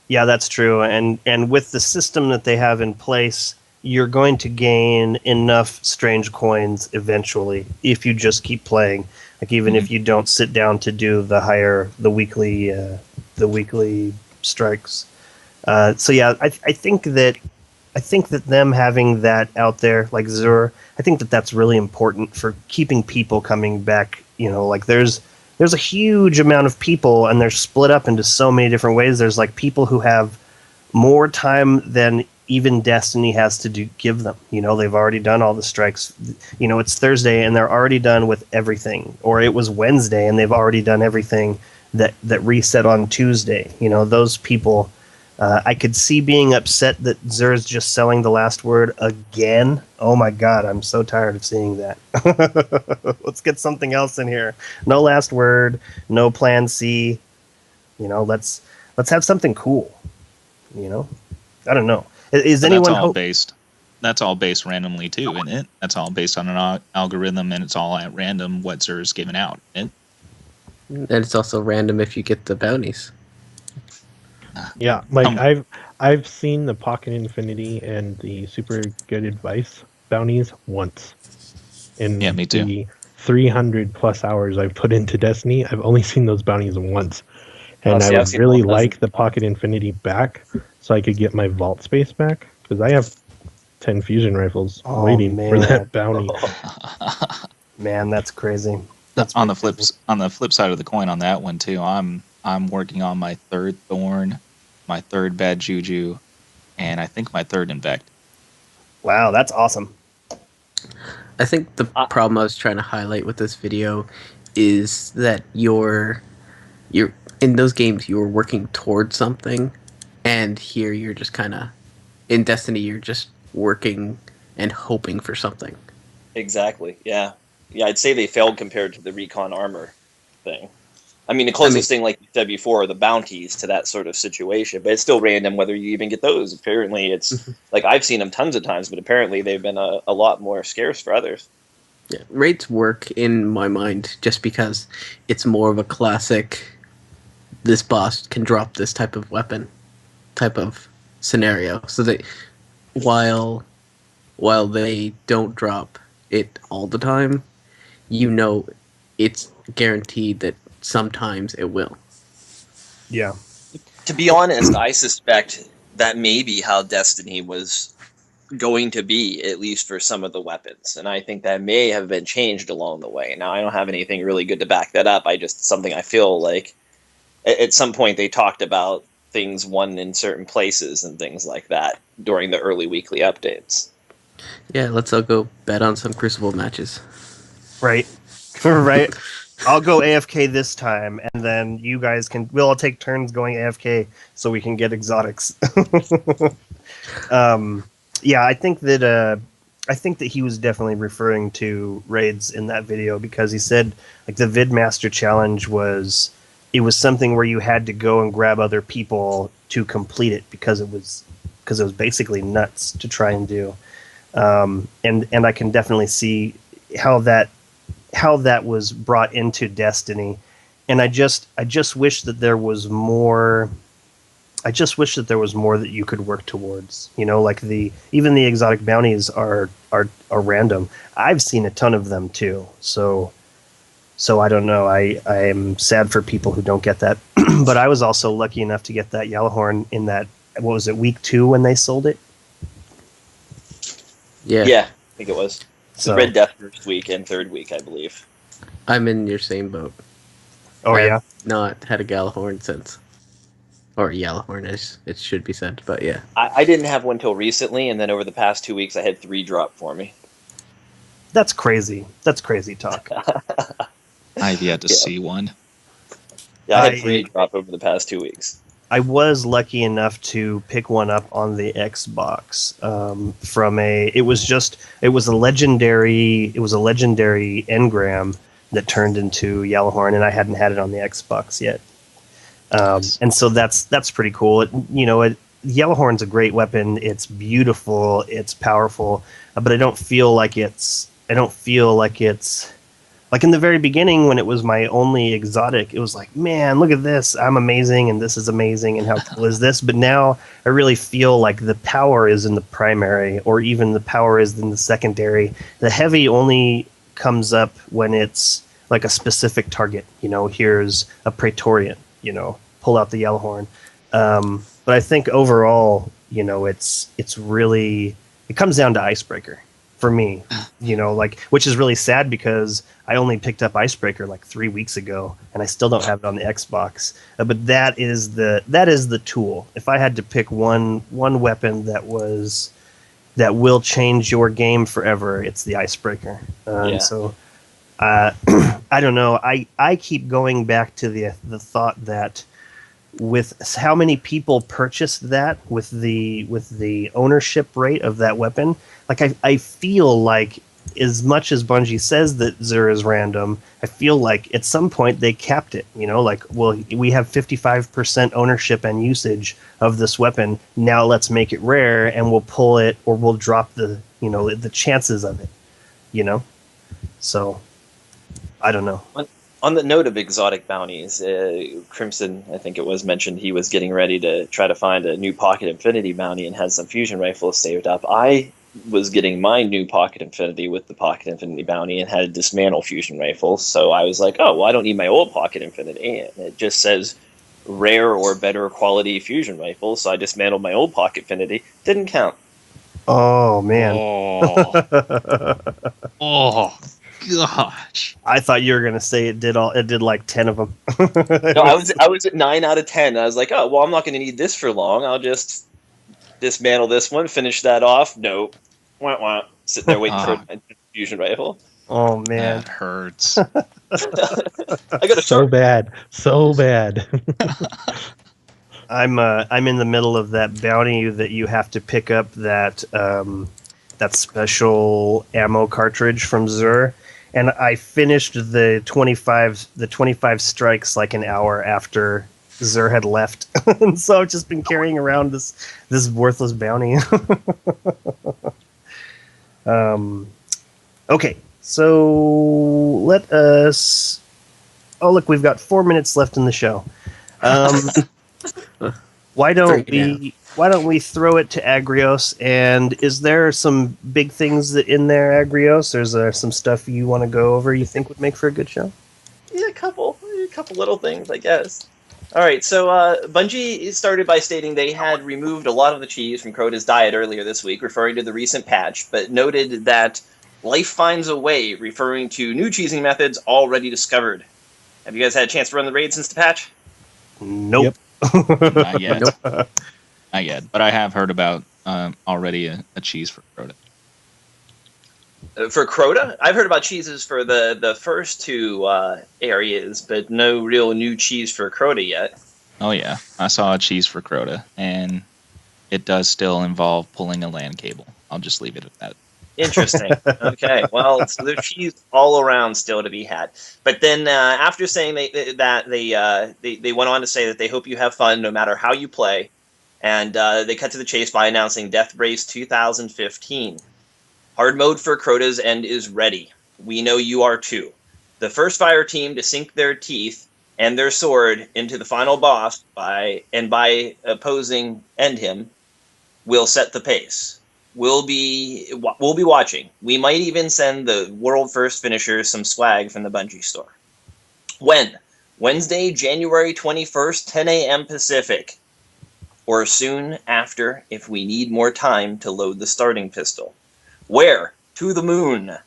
Yeah, that's true. And with the system that they have in place, you're going to gain enough strange coins eventually if you just keep playing. Like even if you don't sit down to do the weekly strikes. So yeah, I think that them having that out there, like Xur, I think that that's really important for keeping people coming back. Like there's a huge amount of people, and they're split up into so many different ways. There's like people who have more time than even Destiny has to give them. They've already done all the strikes. It's Thursday and they're already done with everything. Or it was Wednesday and they've already done everything that reset on Tuesday. Those people, I could see being upset that Xur's just selling the last word again. Oh my god, I'm so tired of seeing that. Let's get something else in here. No last word, no plan C. Let's have something cool. I don't know. Is anyone That's all based randomly too, isn't it? That's all based on an algorithm, and it's all at random what Xur is given out, isn't it? And it's also random if you get the bounties. Yeah, I've seen the Pocket Infinity and the Super Good Advice bounties once. In me too. The 300 plus hours I've put into Destiny, I've only seen those bounties once. And I would really like the Pocket Infinity back, so I could get my vault space back, because I have 10 fusion rifles waiting for that bounty. Man, that's crazy. That's on the flip side of the coin on that one too. I'm working on my third Thorn, my third Bad Juju, and I think my third Infect. Wow, that's awesome. I think the problem I was trying to highlight with this video is that you're in those games you were working towards something, and here you're just kind of in Destiny you're just working and hoping for something. Exactly. Yeah. Yeah, I'd say they failed compared to the recon armor thing. I mean, the closest thing, like you said before, are the bounties to that sort of situation, but it's still random whether you even get those. Apparently, it's like I've seen them tons of times, but apparently they've been a lot more scarce for others. Yeah, raids work in my mind just because it's more of a classic. This boss can drop this type of weapon, type of scenario. So that while they don't drop it all the time, you know it's guaranteed that sometimes it will. Yeah. To be honest, I suspect that may be how Destiny was going to be, at least for some of the weapons. And I think that may have been changed along the way. Now, I don't have anything really good to back that up. Something I feel like at some point they talked about things won in certain places and things like that during the early weekly updates. Yeah, let's all go bet on some Crucible matches. Right. Right. I'll go AFK this time, and then you guys we'll all take turns going AFK so we can get exotics. Yeah, I think that he was definitely referring to raids in that video, because he said like the Vidmaster challenge was something where you had to go and grab other people to complete it, because it was basically nuts to try and do. And I can definitely see how that was brought into Destiny, and I just wish that there was more. I just wish that there was more that you could work towards. You know, like even the exotic bounties are random. I've seen a ton of them too. So I don't know. I am sad for people who don't get that. But I was also lucky enough to get that Yellowhorn in that, what was it, week 2 when they sold it? Yeah. Yeah, I think it was. So, Red Death first week and third week, I believe. I'm in your same boat. oh I yeah. have not had a Galahorn since. Or Yellowhorn, as it should be said, but yeah. I didn't have one till recently, and then over the past 2 weeks, I had 3 drop for me. That's crazy. That's crazy talk. I've yet to see one. Yeah, I had 3 drop over the past 2 weeks. I was lucky enough to pick one up on the Xbox it was a legendary engram that turned into Yellowhorn, and I hadn't had it on the Xbox yet. And so that's pretty cool. Yellowhorn's a great weapon. It's beautiful. It's powerful, but I don't feel like it's like in the very beginning when it was my only exotic. It was like, man, look at this. I'm amazing, and this is amazing, and how cool is this? But now I really feel like the power is in the primary, or even the power is in the secondary. The heavy only comes up when it's like a specific target. Here's a Praetorian. Pull out the Yellowhorn. But I think overall, it's really, it comes down to Icebreaker for me, which is really sad, because I only picked up Icebreaker like 3 weeks ago, and I still don't have it on the Xbox. But that is the tool. If I had to pick one weapon that will change your game forever, it's the Icebreaker. So I don't know. I keep going back to the thought that with how many people purchased that, with the ownership rate of that weapon, like I feel like, as much as Bungie says that Xur is random, I feel like at some point they capped it. Like, well, we have 55% ownership and usage of this weapon. Now let's make it rare, and we'll pull it, or we'll drop the chances of it. So I don't know. On the note of exotic bounties, Crimson, I think it was mentioned he was getting ready to try to find a new Pocket Infinity bounty and had some fusion rifles saved up. I was getting my new Pocket Infinity with the Pocket Infinity bounty and had a dismantle fusion rifle, so I was like, oh, well, I don't need my old Pocket Infinity, and it just says rare or better quality fusion rifle, so I dismantled my old Pocket Infinity. Didn't count. Oh, man. Oh gosh. I thought you were going to say it did like 10 of them. No, I was at 9 out of 10. I was like, oh, well, I'm not going to need this for long. I'll just dismantle this one, finish that off. Nope. Wah, wah. Sitting there waiting for a fusion rifle. Oh, man. That hurts. I got so bad. I'm in the middle of that bounty that you have to pick up, that that special ammo cartridge from Zur, and I finished the 25 strikes like an hour after Zur had left, and so I've just been carrying around this worthless bounty. Okay, so let us. Oh, look, we've got 4 minutes left in the show. Why don't we throw it to Agrios? And is there some big things in there, Agrios? Or is there some stuff you want to go over you think would make for a good show? Yeah, a couple little things, I guess. All right, so Bungie started by stating they had removed a lot of the cheese from Crota's diet earlier this week, referring to the recent patch, but noted that life finds a way, referring to new cheesing methods already discovered. Have you guys had a chance to run the raid since the patch? Nope. Not yet. Nope. Not yet. But I have heard about already a cheese for Crota. For Crota? I've heard about cheeses for the first two areas, but no real new cheese for Crota yet. Oh, yeah. I saw a cheese for Crota, and it does still involve pulling a LAN cable. I'll just leave it at that. Interesting. Okay. Well, so there's cheese all around still to be had. But then after saying they went on to say that they hope you have fun no matter how you play, and they cut to the chase by announcing Death Race 2015. Hard mode for Crota's End is ready. We know you are too. The first fire team to sink their teeth and their sword into the final boss by opposing end him will set the pace. We'll be watching. We might even send the world first finishers some swag from the Bungie store. When? Wednesday, January 21st, 10 a.m. Pacific. Or soon after if we need more time to load the starting pistol. Where? To the moon.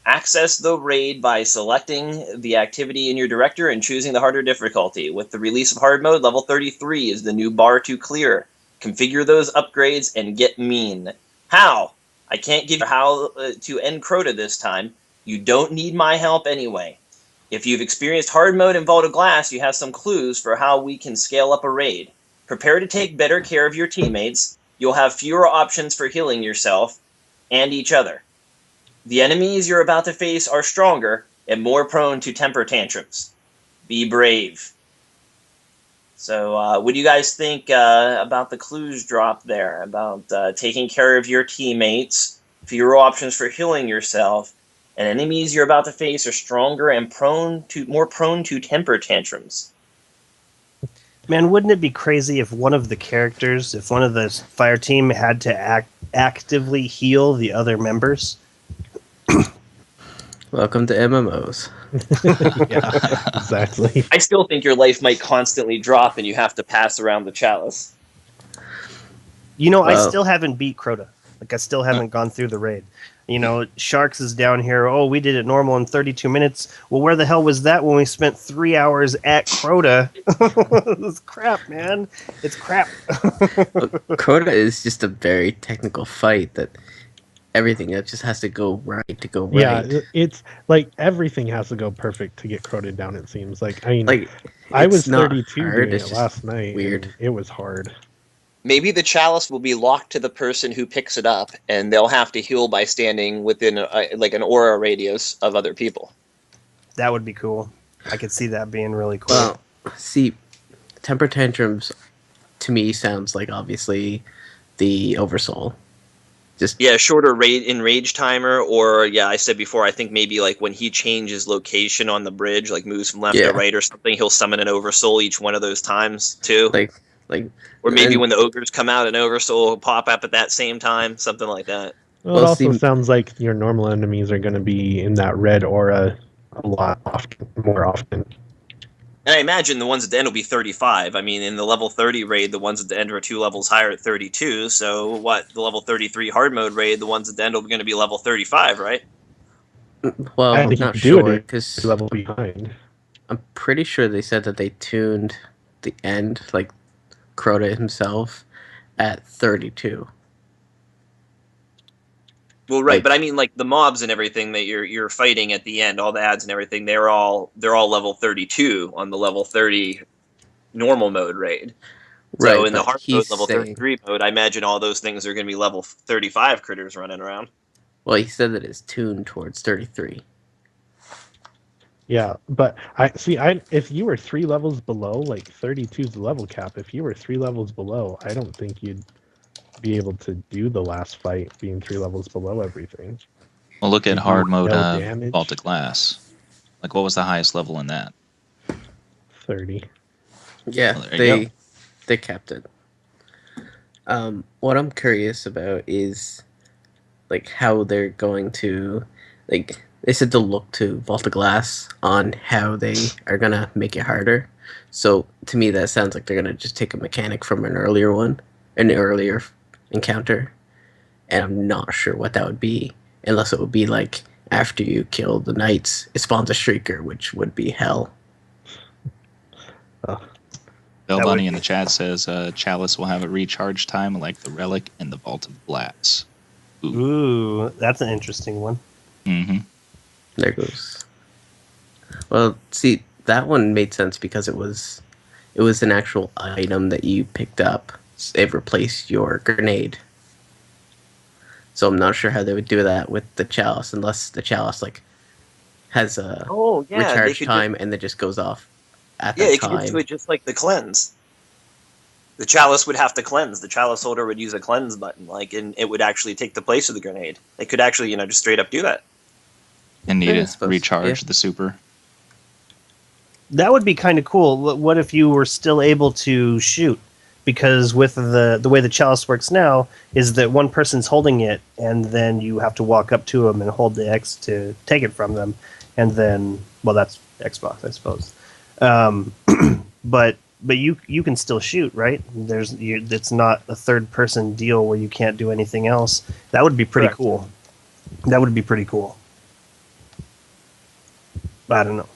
Access the raid by selecting the activity in your director and choosing the harder difficulty. With the release of hard mode, level 33 is the new bar to clear. Configure those upgrades and get mean. How? I can't give you how to end Crota this time. You don't need my help anyway. If you've experienced hard mode in Vault of Glass, you have some clues for how we can scale up a raid. Prepare to take better care of your teammates. You'll have fewer options for healing yourself and each other. The enemies you're about to face are stronger and more prone to temper tantrums. Be brave. So what do you guys think about the clues drop there? About taking care of your teammates, fewer options for healing yourself, and enemies you're about to face are stronger and more prone to temper tantrums. Man, wouldn't it be crazy if one of the characters, if one of the fire team had to actively heal the other members? Welcome to MMOs. Yeah, exactly. I still think your life might constantly drop and you have to pass around the chalice. You know, I Well- still haven't beat Crota. Like, I still haven't gone through the raid. You know, Sharks is down here. Oh, we did it normal in 32 minutes. Well, where the hell was that when we spent 3 hours at Crota? It's crap, man. It's crap. Crota is just a very technical fight that everything that just has to go right to go right. Yeah, it's like everything has to go perfect to get Crota down, it seems. Like, I mean, Like, I it's was not 32 hard, doing it's it just last night. weird. And it was hard. Maybe the chalice will be locked to the person who picks it up, and they'll have to heal by standing within like an aura radius of other people. That would be cool. I could see that being really cool. Well, see, temper tantrums to me sounds like obviously the Oversoul. Just Yeah, shorter rage timer, or yeah, I said before, I think maybe like when he changes location on the bridge, like moves from left Yeah. to right or something, he'll summon an Oversoul each one of those times too. like, Or maybe and- when the ogres come out, an Oversoul will pop up at that same time, something like that. Well, it Well, also see- sounds like your normal enemies are going to be in that red aura a lot more often. And I imagine the ones at the end will be 35. I mean, in the level 30 raid, the ones at the end are 2 levels higher at 32. So what? The level 33 hard mode raid, the ones at the end are going to be level 35, right? well, I I'm think you not can do it sure if because Two level behind. I'm pretty sure they said that they tuned the end, like Crota himself, at 32. Well, right, Like- but I mean, like the mobs and everything that you're fighting at the end, all the ads and everything, they're all level 32 on the level 30 normal mode raid. So Right, in the but hard mode, he's level saying- 33 mode, I imagine all those things are going to be level 35 critters running around. Well, he said that it's tuned towards 33. Yeah, but I see. If you were 3 levels below, like 32 is the level cap. If you were 3 levels below, I don't think you'd be able to do the last fight being 3 levels below everything. Well, look at You do hard mode no damage. Vault of Glass. Like, what was the highest level in that? 30. Yeah, Well, there you go. they kept it. What I'm curious about is like how they're going to like they said to look to Vault of Glass on how they are gonna make it harder. So to me that sounds like they're gonna just take a mechanic from an earlier encounter, and I'm not sure what that would be, unless it would be like after you kill the knights, it spawns a shrieker, which would be hell. Oh, Bell That Bunny would- in the chat says Chalice will have a recharge time like the Relic and the Vault of Glass. Ooh, that's an interesting one. Mm-hmm. There goes. Well, see, that one made sense because it was an actual item that you picked up. It replaced your grenade. So I'm not sure how they would do that with the chalice, unless the chalice like has a Oh yeah, they recharge could time and then just goes off at yeah, that they could just time. do it just like the cleanse. The chalice would have to cleanse. The chalice holder would use a cleanse button, and it would actually take the place of the grenade. They could actually, just straight up do that. And need Yeah, I to suppose, recharge yeah. the super. That would be kind of cool. What if you were still able to shoot? Because with the way the chalice works now is that one person's holding it, and then you have to walk up to them and hold the X to take it from them, and then that's Xbox, I suppose. But you can still shoot, right? It's not a third person deal where you can't do anything else. That would be pretty Correct. cool. That would be pretty cool. I don't know.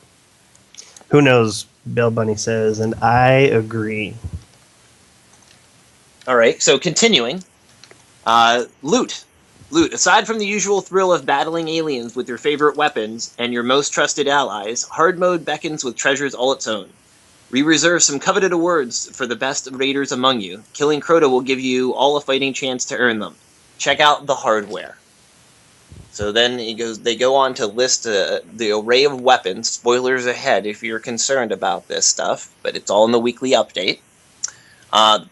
Who knows? Bell Bunny says, and I agree. All right, so continuing. Loot. Loot. Aside from the usual thrill of battling aliens with your favorite weapons and your most trusted allies, hard mode beckons with treasures all its own. We reserve some coveted awards for the best raiders among you. Killing Crota will give you all a fighting chance to earn them. Check out the hardware. So then they go on to list the array of weapons. Spoilers ahead if you're concerned about this stuff, but it's all in the weekly update.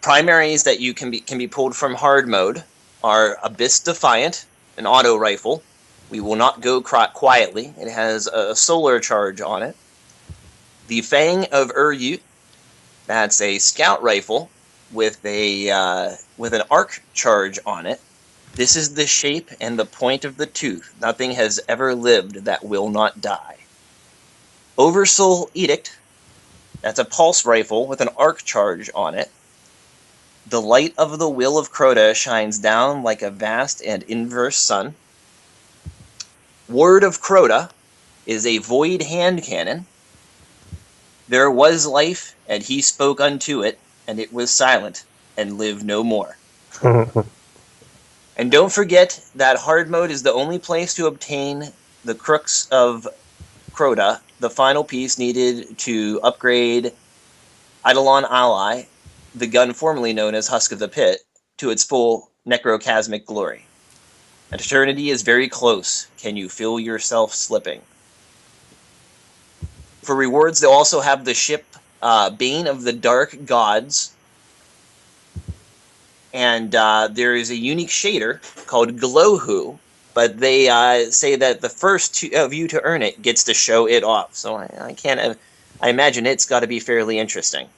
Primaries that you can be pulled from hard mode are Abyss Defiant, an auto rifle. We will not go quietly. It has a solar charge on it. The Fang of Uryut, that's a scout rifle with an arc charge on it. This is the shape and the point of the tooth. Nothing has ever lived that will not die. Oversoul Edict, that's a pulse rifle with an arc charge on it. The light of the will of Crota shines down like a vast and inverse sun. Word of Crota is a void hand cannon. There was life, and he spoke unto it, and it was silent, and lived no more. And don't forget that hard mode is the only place to obtain the Crooks of Crota, the final piece needed to upgrade Eidolon Ally, the gun formerly known as Husk of the Pit, to its full necrocasmic glory. Eternity is very close. Can you feel yourself slipping? For rewards, they'll also have the ship Bane of the Dark Gods. And there is a unique shader called Glowhu, but they say that the first of you to earn it gets to show it off. So I imagine it's got to be fairly interesting.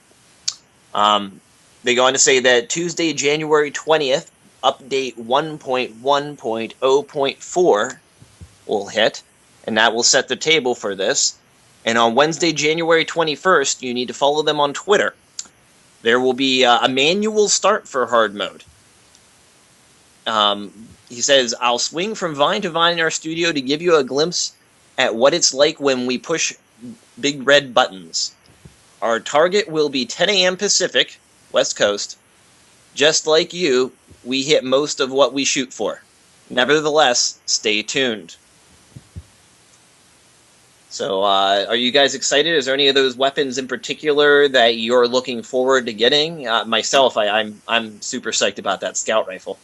They go on to say that Tuesday, January 20th, update 1.1.0.4 will hit, and that will set the table for this. And on Wednesday, January 21st, you need to follow them on Twitter. There will be a manual start for hard mode. He says, I'll swing from vine to vine in our studio to give you a glimpse at what it's like when we push big red buttons. Our target will be 10 a.m. Pacific, West Coast. Just like you, we hit most of what we shoot for. Nevertheless, stay tuned. So, are you guys excited? Is there any of those weapons in particular that you're looking forward to getting? Myself, I'm super psyched about that scout rifle.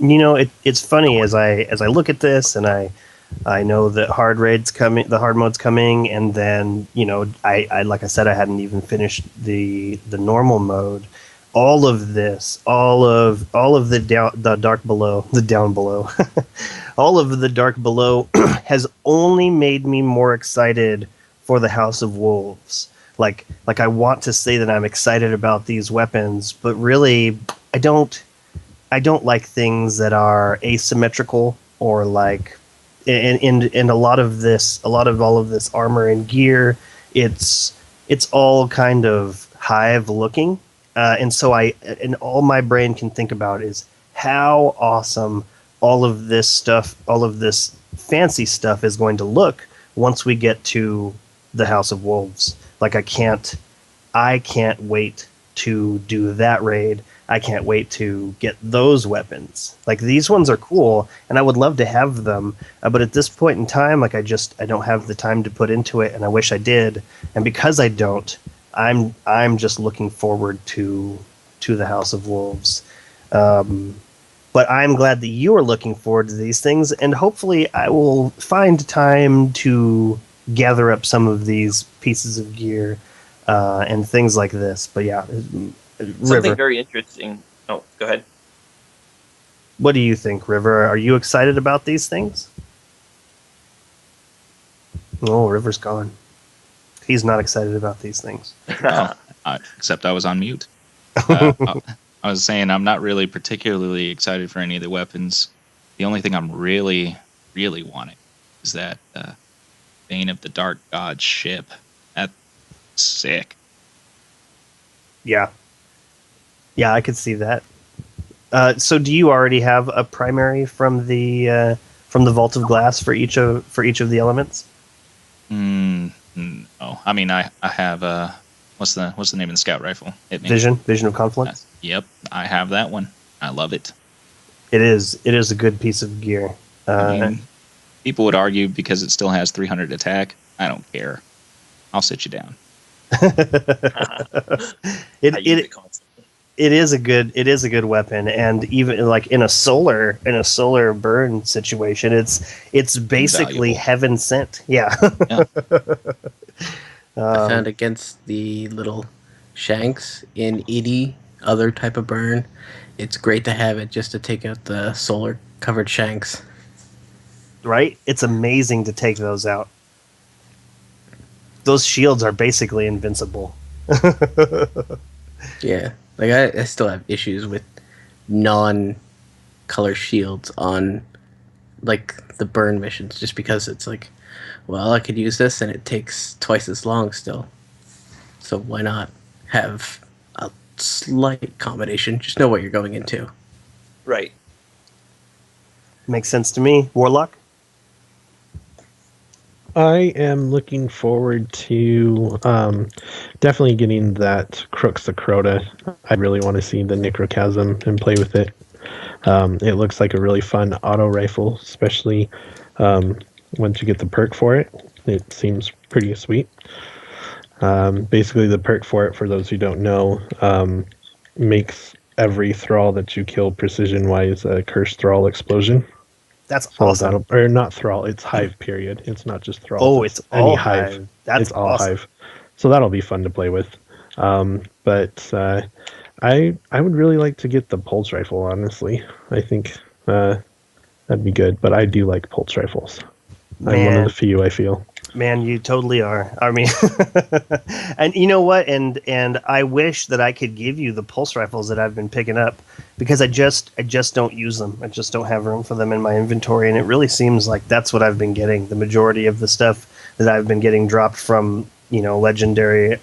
it's funny as I look at this, and I know that the hard mode's coming, and then I like I said, I hadn't even finished the normal mode. All of this, all of the dark below, the down below, all of the dark below has only made me more excited for the House of Wolves. Like I want to say that I'm excited about these weapons, but really I don't. I don't like things that are asymmetrical or like in a lot of all of this armor and gear, it's all kind of hive looking, and so all my brain can think about is how awesome all of this fancy stuff is going to look once we get to the House of Wolves. Like I can't wait to do that raid. I can't wait to get those weapons. Like these ones are cool, and I would love to have them. But at this point in time, like I don't have the time to put into it, and I wish I did. And because I don't, I'm just looking forward to the House of Wolves. But I'm glad that you are looking forward to these things, and hopefully I will find time to gather up some of these pieces of gear and things like this. But yeah. Something River, very interesting. Oh, go ahead. what do you think, River? Are you excited about these things? Oh, River's gone. He's not excited about these things. Oh, except I was on mute. I was saying I'm not really particularly excited for any of the weapons. The only thing I'm really, really wanting is that Bane of the Dark God ship. That's sick. Yeah. Yeah, I could see that. So do you already have a primary from the Vault of Glass for each of the elements? No, I mean I have what's the name of the scout rifle? Hit me. Vision of Confluence? Yep, I have that one. I love it. It is a good piece of gear. I mean, people would argue because it still has 300 attack. I don't care. I'll sit you down. I use it constantly. It is a good weapon, and even like in a solar burn situation, it's basically Invaluable. heaven sent. Yeah. Yeah. I found against the little shanks in any other type of burn, it's great to have it just to take out the solar covered shanks. Right? It's amazing to take those out. Those shields are basically invincible. Yeah, like I still have issues with non-color shields on like the burn missions, just because it's like, well, I could use this and it takes twice as long still. So why not have a slight combination? Just know what you're going into. Right. Makes sense to me. Warlock? I am looking forward to definitely getting that Crux the Crota. I really want to see the Necrochasm and play with it. It looks like a really fun auto rifle, especially once you get the perk for it. It seems pretty sweet. Basically, the perk for it, for those who don't know, makes every thrall that you kill precision-wise a cursed thrall explosion. That's So awesome. or not thrall, it's hive period. It's not just thrall. Oh, it's all hive. That's It's all awesome. hive. So that'll be fun to play with. But I would really like to get the pulse rifle, honestly. I think that'd be good. But I do like pulse rifles. I'm one of the few, I feel. Man, you totally are. I mean, and you know what? And I wish that I could give you the pulse rifles that I've been picking up, because I just don't use them. I just don't have room for them in my inventory, and it really seems like that's what I've been getting. The majority of the stuff that I've been getting dropped from, legendary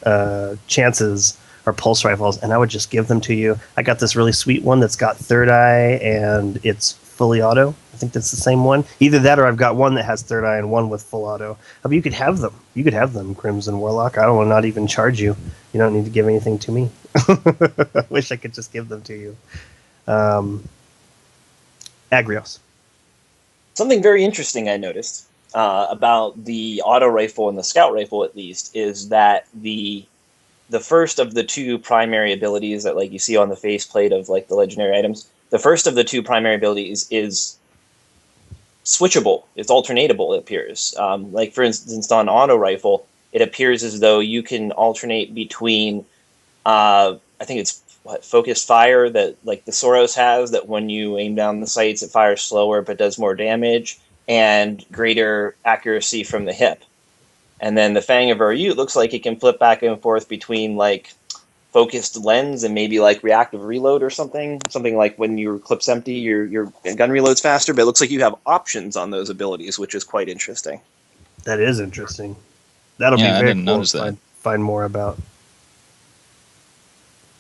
chances are pulse rifles, and I would just give them to you. I got this really sweet one that's got third eye, and it's fully auto. I think that's the same one. Either that, or I've got one that has third eye and one with full auto. But you could have them. You could have them, Crimson Warlock. I don't want to not even charge you. You don't need to give anything to me. I wish I could just give them to you. Agrios. Something very interesting I noticed about the auto rifle and the scout rifle, at least, is that the first of the two primary abilities that like you see on the faceplate of like the legendary items The first of the two primary abilities is switchable. It's alternatable, it appears. Like, for instance, on auto rifle, it appears as though you can alternate between, I think it's focused fire that like the Soros has, that when you aim down the sights, it fires slower but does more damage, and greater accuracy from the hip. And then the Fang of Ur-Yut looks like it can flip back and forth between like focused lens and maybe like reactive reload or something like when your clip's empty, your gun reloads faster. But it looks like you have options on those abilities, which is quite interesting. That is interesting. That'll be I very didn't cool notice to that. find more about.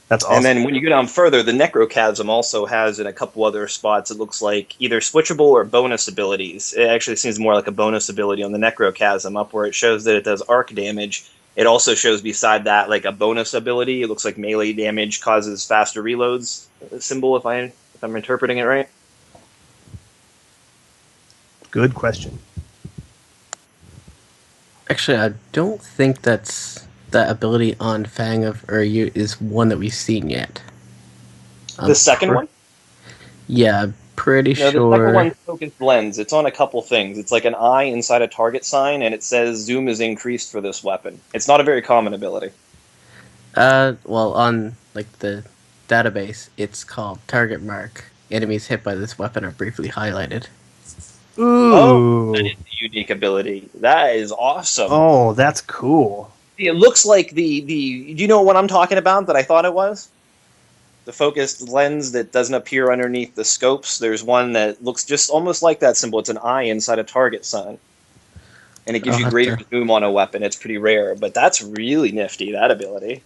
That's awesome. And then when you go down further, the Necrochasm also has in a couple other spots, it looks like either switchable or bonus abilities. It actually seems more like a bonus ability on the Necrochasm, up where it shows that it does arc damage. It also shows beside that like a bonus ability. It looks like melee damage causes faster reloads symbol, if I'm interpreting it right. Good question. Actually, I don't think that ability on Fang of Ur-Yut is one that we've seen yet. The second one? Yeah, I'm pretty No, sure. the second one's focused lens. It's on a couple things. It's like an eye inside a target sign, and it says zoom is increased for this weapon. It's not a very common ability. Well, on like the database, it's called Target Mark. Enemies hit by this weapon are briefly highlighted. Ooh. Oh, that is a unique ability. That is awesome. Oh, that's cool. It looks like the. Do you know what I'm talking about that I thought it was? The focused lens that doesn't appear underneath the scopes. There's one that looks just almost like that symbol. It's an eye inside a target sign. And it gives I'll you have greater to- zoom on a weapon. It's pretty rare, but that's really nifty, that ability.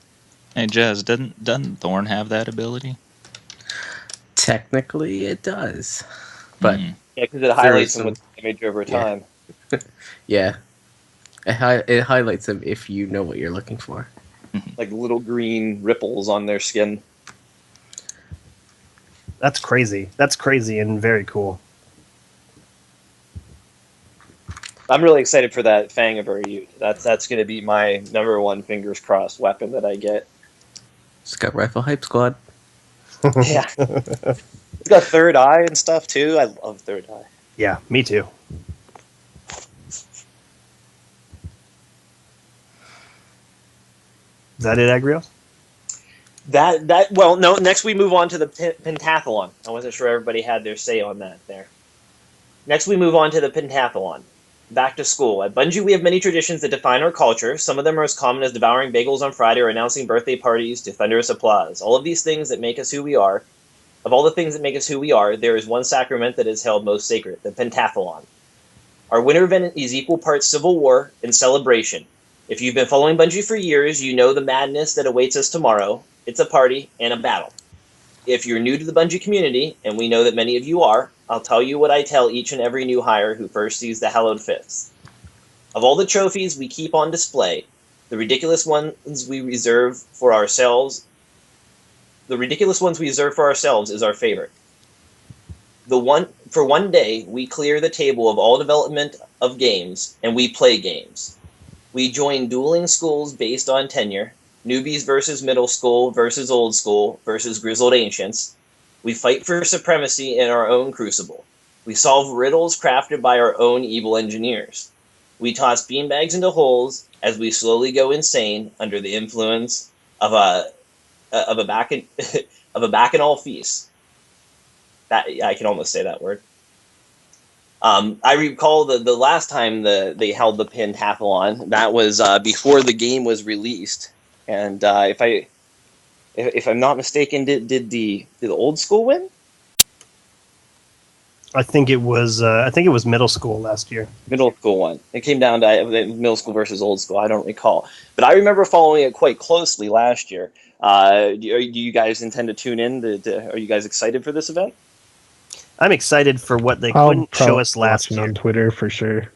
Hey, Jazz, doesn't Thorn have that ability? Technically, it does, but Hmm. Yeah, because it highlights them some- with damage over yeah. time. yeah, it highlights them if you know what you're looking for. Like little green ripples on their skin. That's crazy. That's crazy and very cool. I'm really excited for that Fang of Ur-Yut. That's going to be my number one fingers crossed weapon that I get. Scout Rifle Hype Squad. Yeah. It's got third eye and stuff too. I love third eye. Yeah, me too. Is that it, Agrios? Well, no, next we move on to the pentathlon. I wasn't sure everybody had their say on that there. Next we move on to the pentathlon. Back to school. At Bungie, we have many traditions that define our culture. Some of them are as common as devouring bagels on Friday or announcing birthday parties to thunderous applause. All of these things that make us who we are, of all the things that make us who we are, there is one sacrament that is held most sacred, the pentathlon. Our winter event is equal parts civil war and celebration. If you've been following Bungie for years, you know the madness that awaits us tomorrow. It's a party and a battle. If you're new to the Bungie community, and we know that many of you are, I'll tell you what I tell each and every new hire who first sees the hallowed fifths. Of all the trophies we keep on display, the ridiculous ones we reserve for ourselves, is our favorite. For one day, we clear the table of all development of games, and we play games. We join dueling schools based on tenure, newbies versus middle school versus old school versus grizzled ancients. We fight for supremacy in our own crucible. We solve riddles crafted by our own evil engineers. We toss beanbags into holes as we slowly go insane under the influence of a bacchanal feast. That I can almost say that word. I recall the last time they held the pentathlon. That was before the game was released, and if I'm not mistaken, did the old school win? I think it was middle school last year. Middle school won. It came down to middle school versus old school. I don't recall, but I remember following it quite closely last year. Do you guys intend to tune in? Are you guys excited for this event? I'm excited for what they I'll couldn't show probably us last watch it year. on Twitter for sure.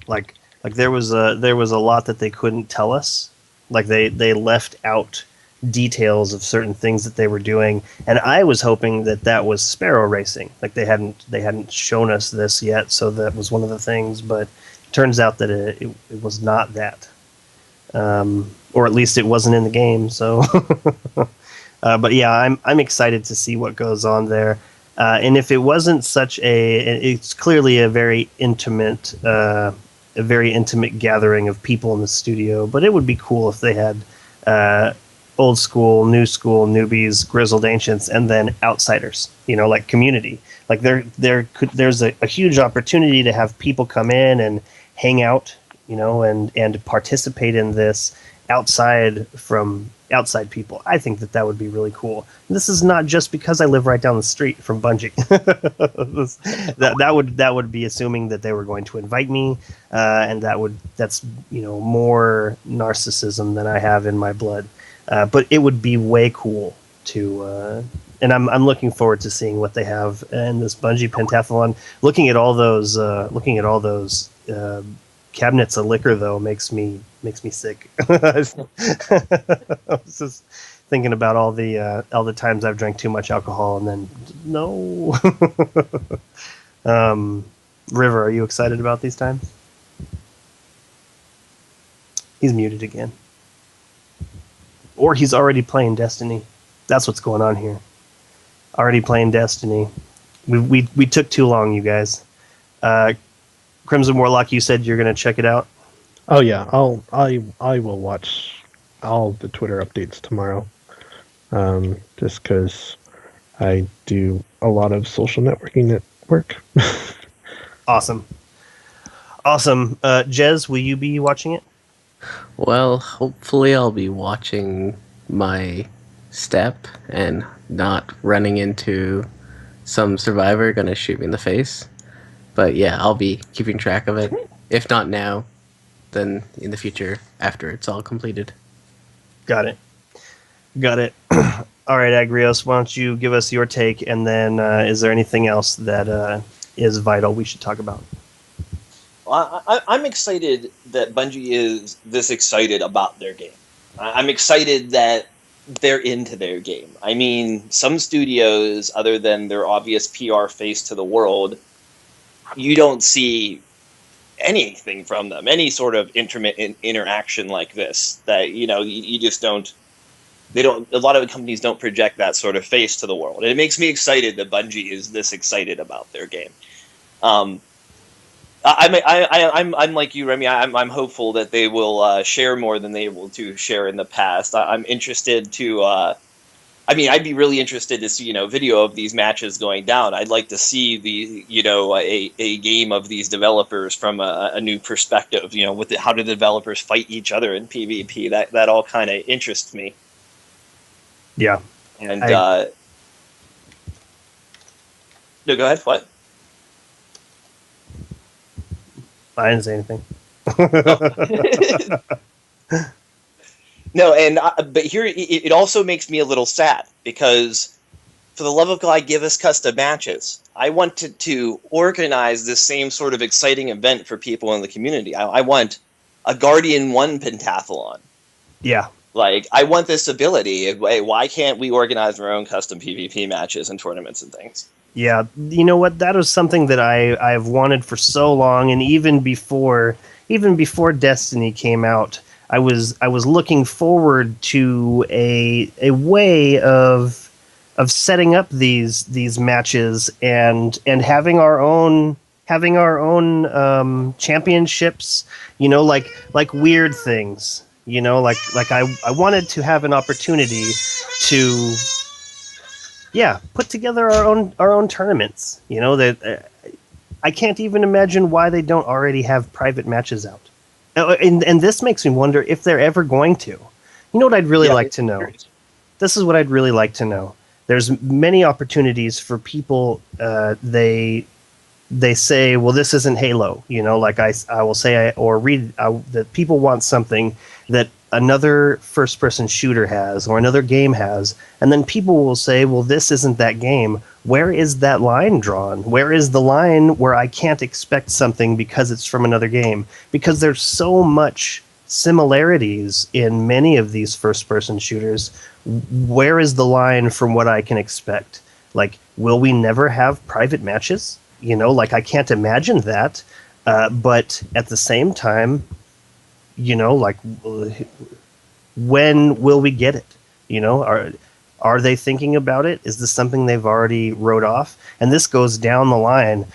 Like there was a lot that they couldn't tell us. Like they left out details of certain things that they were doing, and I was hoping that was sparrow racing. Like they hadn't shown us this yet, so that was one of the things. But it turns out that it was not that, or at least it wasn't in the game. So But yeah, I'm excited to see what goes on there. And if it wasn't such it's clearly a very intimate gathering of people in the studio. But it would be cool if they had old school, newbies, grizzled ancients, and then outsiders. Like community. Like there's a huge opportunity to have people come in and hang out, and participate in this outside people. I think that would be really cool. And this is not just because I live right down the street from Bungie. that would be assuming that they were going to invite me, and that's more narcissism than I have in my blood. But it would be way cool to, and I'm looking forward to seeing what they have in this Bungie Pentathlon. Looking at all those cabinets of liquor though makes me sick. I was just thinking about all the times I've drank too much alcohol and then no. River, are you excited about these times? He's muted again. Or he's already playing Destiny. That's what's going on here. Already playing Destiny. We took too long, you guys. Crimson Warlock, you said you're going to check it out? Oh yeah, I will watch all the Twitter updates tomorrow. Just because I do a lot of social networking at work. Awesome. Jez, will you be watching it? Well, hopefully I'll be watching my step and not running into some survivor gonna shoot me in the face. But yeah, I'll be keeping track of it. If not now, then in the future after it's all completed. Got it. All right, Agrios, why don't you give us your take, and then is there anything else that is vital we should talk about? Well, I'm excited that Bungie is this excited about their game. I'm excited that they're into their game. I mean, some studios, other than their obvious PR face to the world, you don't see anything from them, any sort of intimate interaction like this. That you just don't. They don't. A lot of companies don't project that sort of face to the world, and it makes me excited that Bungie is this excited about their game. I'm like you, Remy. I'm hopeful that they will share more than they able to share in the past. I'm interested to. I'd be really interested to see video of these matches going down. I'd like to see a game of these developers from a new perspective. How do the developers fight each other in PvP? That all kind of interests me. Yeah. And no, go ahead. What? I didn't say anything. No, and but here it also makes me a little sad because, for the love of God, give us custom matches. I wanted to organize this same sort of exciting event for people in the community. I want a Guardian 1 pentathlon. Yeah. Like, I want this ability. Why can't we organize our own custom PvP matches and tournaments and things? Yeah, you know what? That was something that I've wanted for so long, and even before Destiny came out, I was looking forward to a way of setting up these matches and having our own championships. Like weird things. Like I wanted to have an opportunity to. Yeah, put together our own tournaments. That I can't even imagine why they don't already have private matches out. And this makes me wonder if they're ever going to. You know what I'd really like to know? This is what I'd really like to know. There's many opportunities for people. They say, well, this isn't Halo. Like I will say or read that people want something that another first-person shooter has or another game has, and then people will say, well, this isn't that game. Where is that line drawn? Where is the line where I can't expect something because it's from another game? Because there's so much similarities in many of these first-person shooters. Where is the line from what I can expect? Like, will we never have private matches? Like, I can't imagine that. But at the same time, like, when will we get it? Are they thinking about it? Is this something they've already wrote off? And this goes down the line,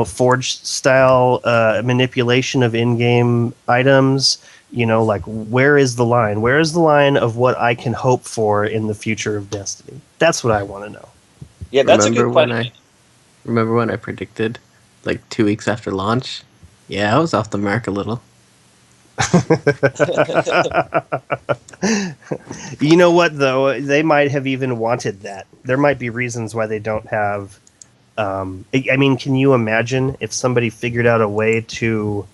Forge style manipulation of in-game items. Like, where is the line? Where is the line of what I can hope for in the future of Destiny? That's what I want to know. Yeah, that's a good question. Remember when I predicted, like 2 weeks after launch? Yeah, I was off the mark a little. You know what, though? They might have even wanted that. There might be reasons why they don't have... I mean, can you imagine if somebody figured out a way to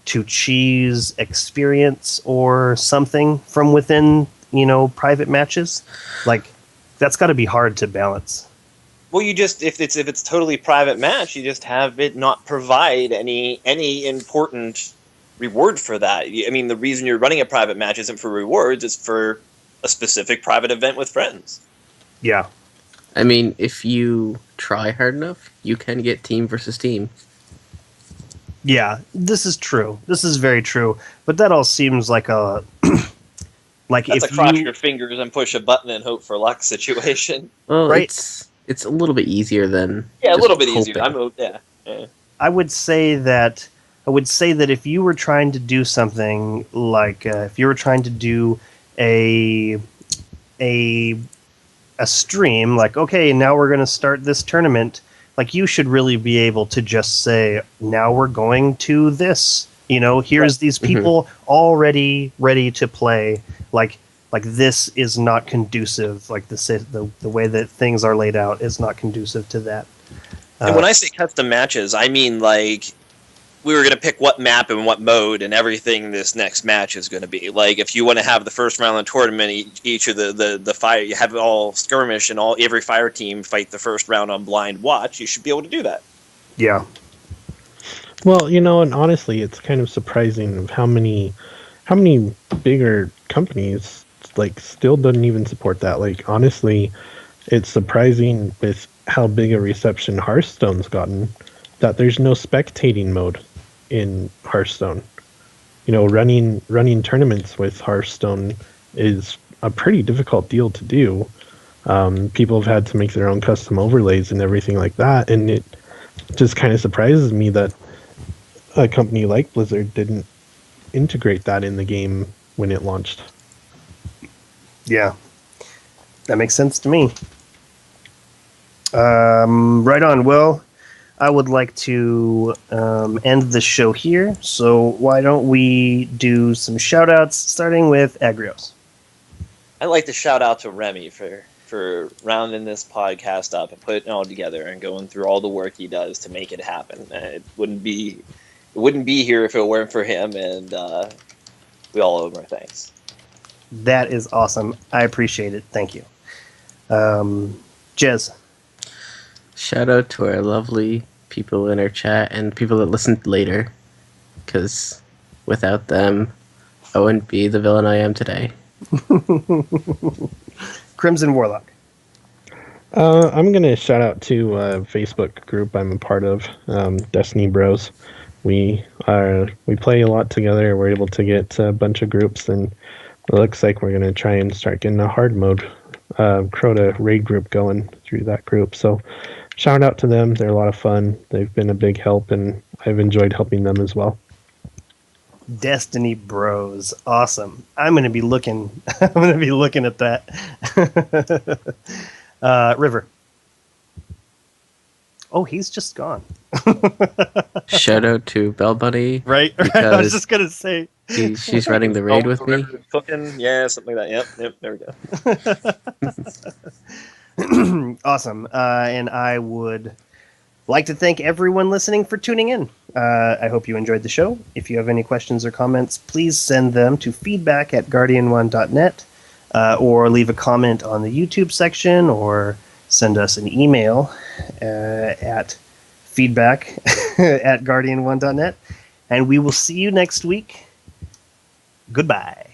cheese experience or something from within, private matches? Like, that's got to be hard to balance. Well, you just if it's totally private match, you just have it not provide any important reward for that. I mean, the reason you're running a private match isn't for rewards; it's for a specific private event with friends. Yeah. I mean, if you try hard enough, you can get team versus team. Yeah, this is true. This is very true. But that all seems like a like That's if a cross you your fingers and push a button and hope for luck situation. Well, Right. it's a little bit easier than Yeah, a just little bit easier. hoping. Yeah. I would say that if you were trying to do something like if you were trying to do a stream, like, okay, now we're going to start this tournament, like, you should really be able to just say, now we're going to this, here's these people already ready to play, like this is not conducive, like the way that things are laid out is not conducive to that. And when I say custom matches, I mean like we were going to pick what map and what mode and everything this next match is going to be. Like, if you want to have the first round of the tournament, each of the fire, you have it all skirmish and every fire team fight the first round on blind watch, you should be able to do that. Yeah. Well, and honestly, it's kind of surprising of how many bigger companies like still doesn't even support that. Like, honestly, it's surprising with how big a reception Hearthstone's gotten that there's no spectating mode in Hearthstone. Running tournaments with Hearthstone is a pretty difficult deal to do. People have had to make their own custom overlays and everything like that, and it just kind of surprises me that a company like Blizzard didn't integrate that in the game when it launched. Yeah. That makes sense to me. Right on. Well, I would like to end the show here, so why don't we do some shout-outs, starting with Agrios. I'd like to shout out to Remy for rounding this podcast up and putting it all together and going through all the work he does to make it happen. It wouldn't be here if it weren't for him, and we all owe him our thanks. That is awesome. I appreciate it. Thank you. Jez. Shout out to our lovely people in our chat and people that listened later, because without them, I wouldn't be the villain I am today. Crimson Warlock. I'm going to shout out to a Facebook group I'm a part of, Destiny Bros. We play a lot together. We're able to get a bunch of groups, and it looks like we're going to try and start getting a hard mode Crota raid group going through that group. So shout out to them. They're a lot of fun. They've been a big help, and I've enjoyed helping them as well. Destiny Bros. Awesome. I'm going to be looking at that. River. Oh, he's just gone. Shout out to Bell Buddy. Right. I was just going to say. She's running the raid with me. Cooking, yeah, something like that. Yep, there we go. Awesome. And I would like to thank everyone listening for tuning in. I hope you enjoyed the show. If you have any questions or comments, please send them to feedback@guardian1.net, or leave a comment on the YouTube section, or send us an email at feedback@guardian1.net. And we will see you next week. Goodbye.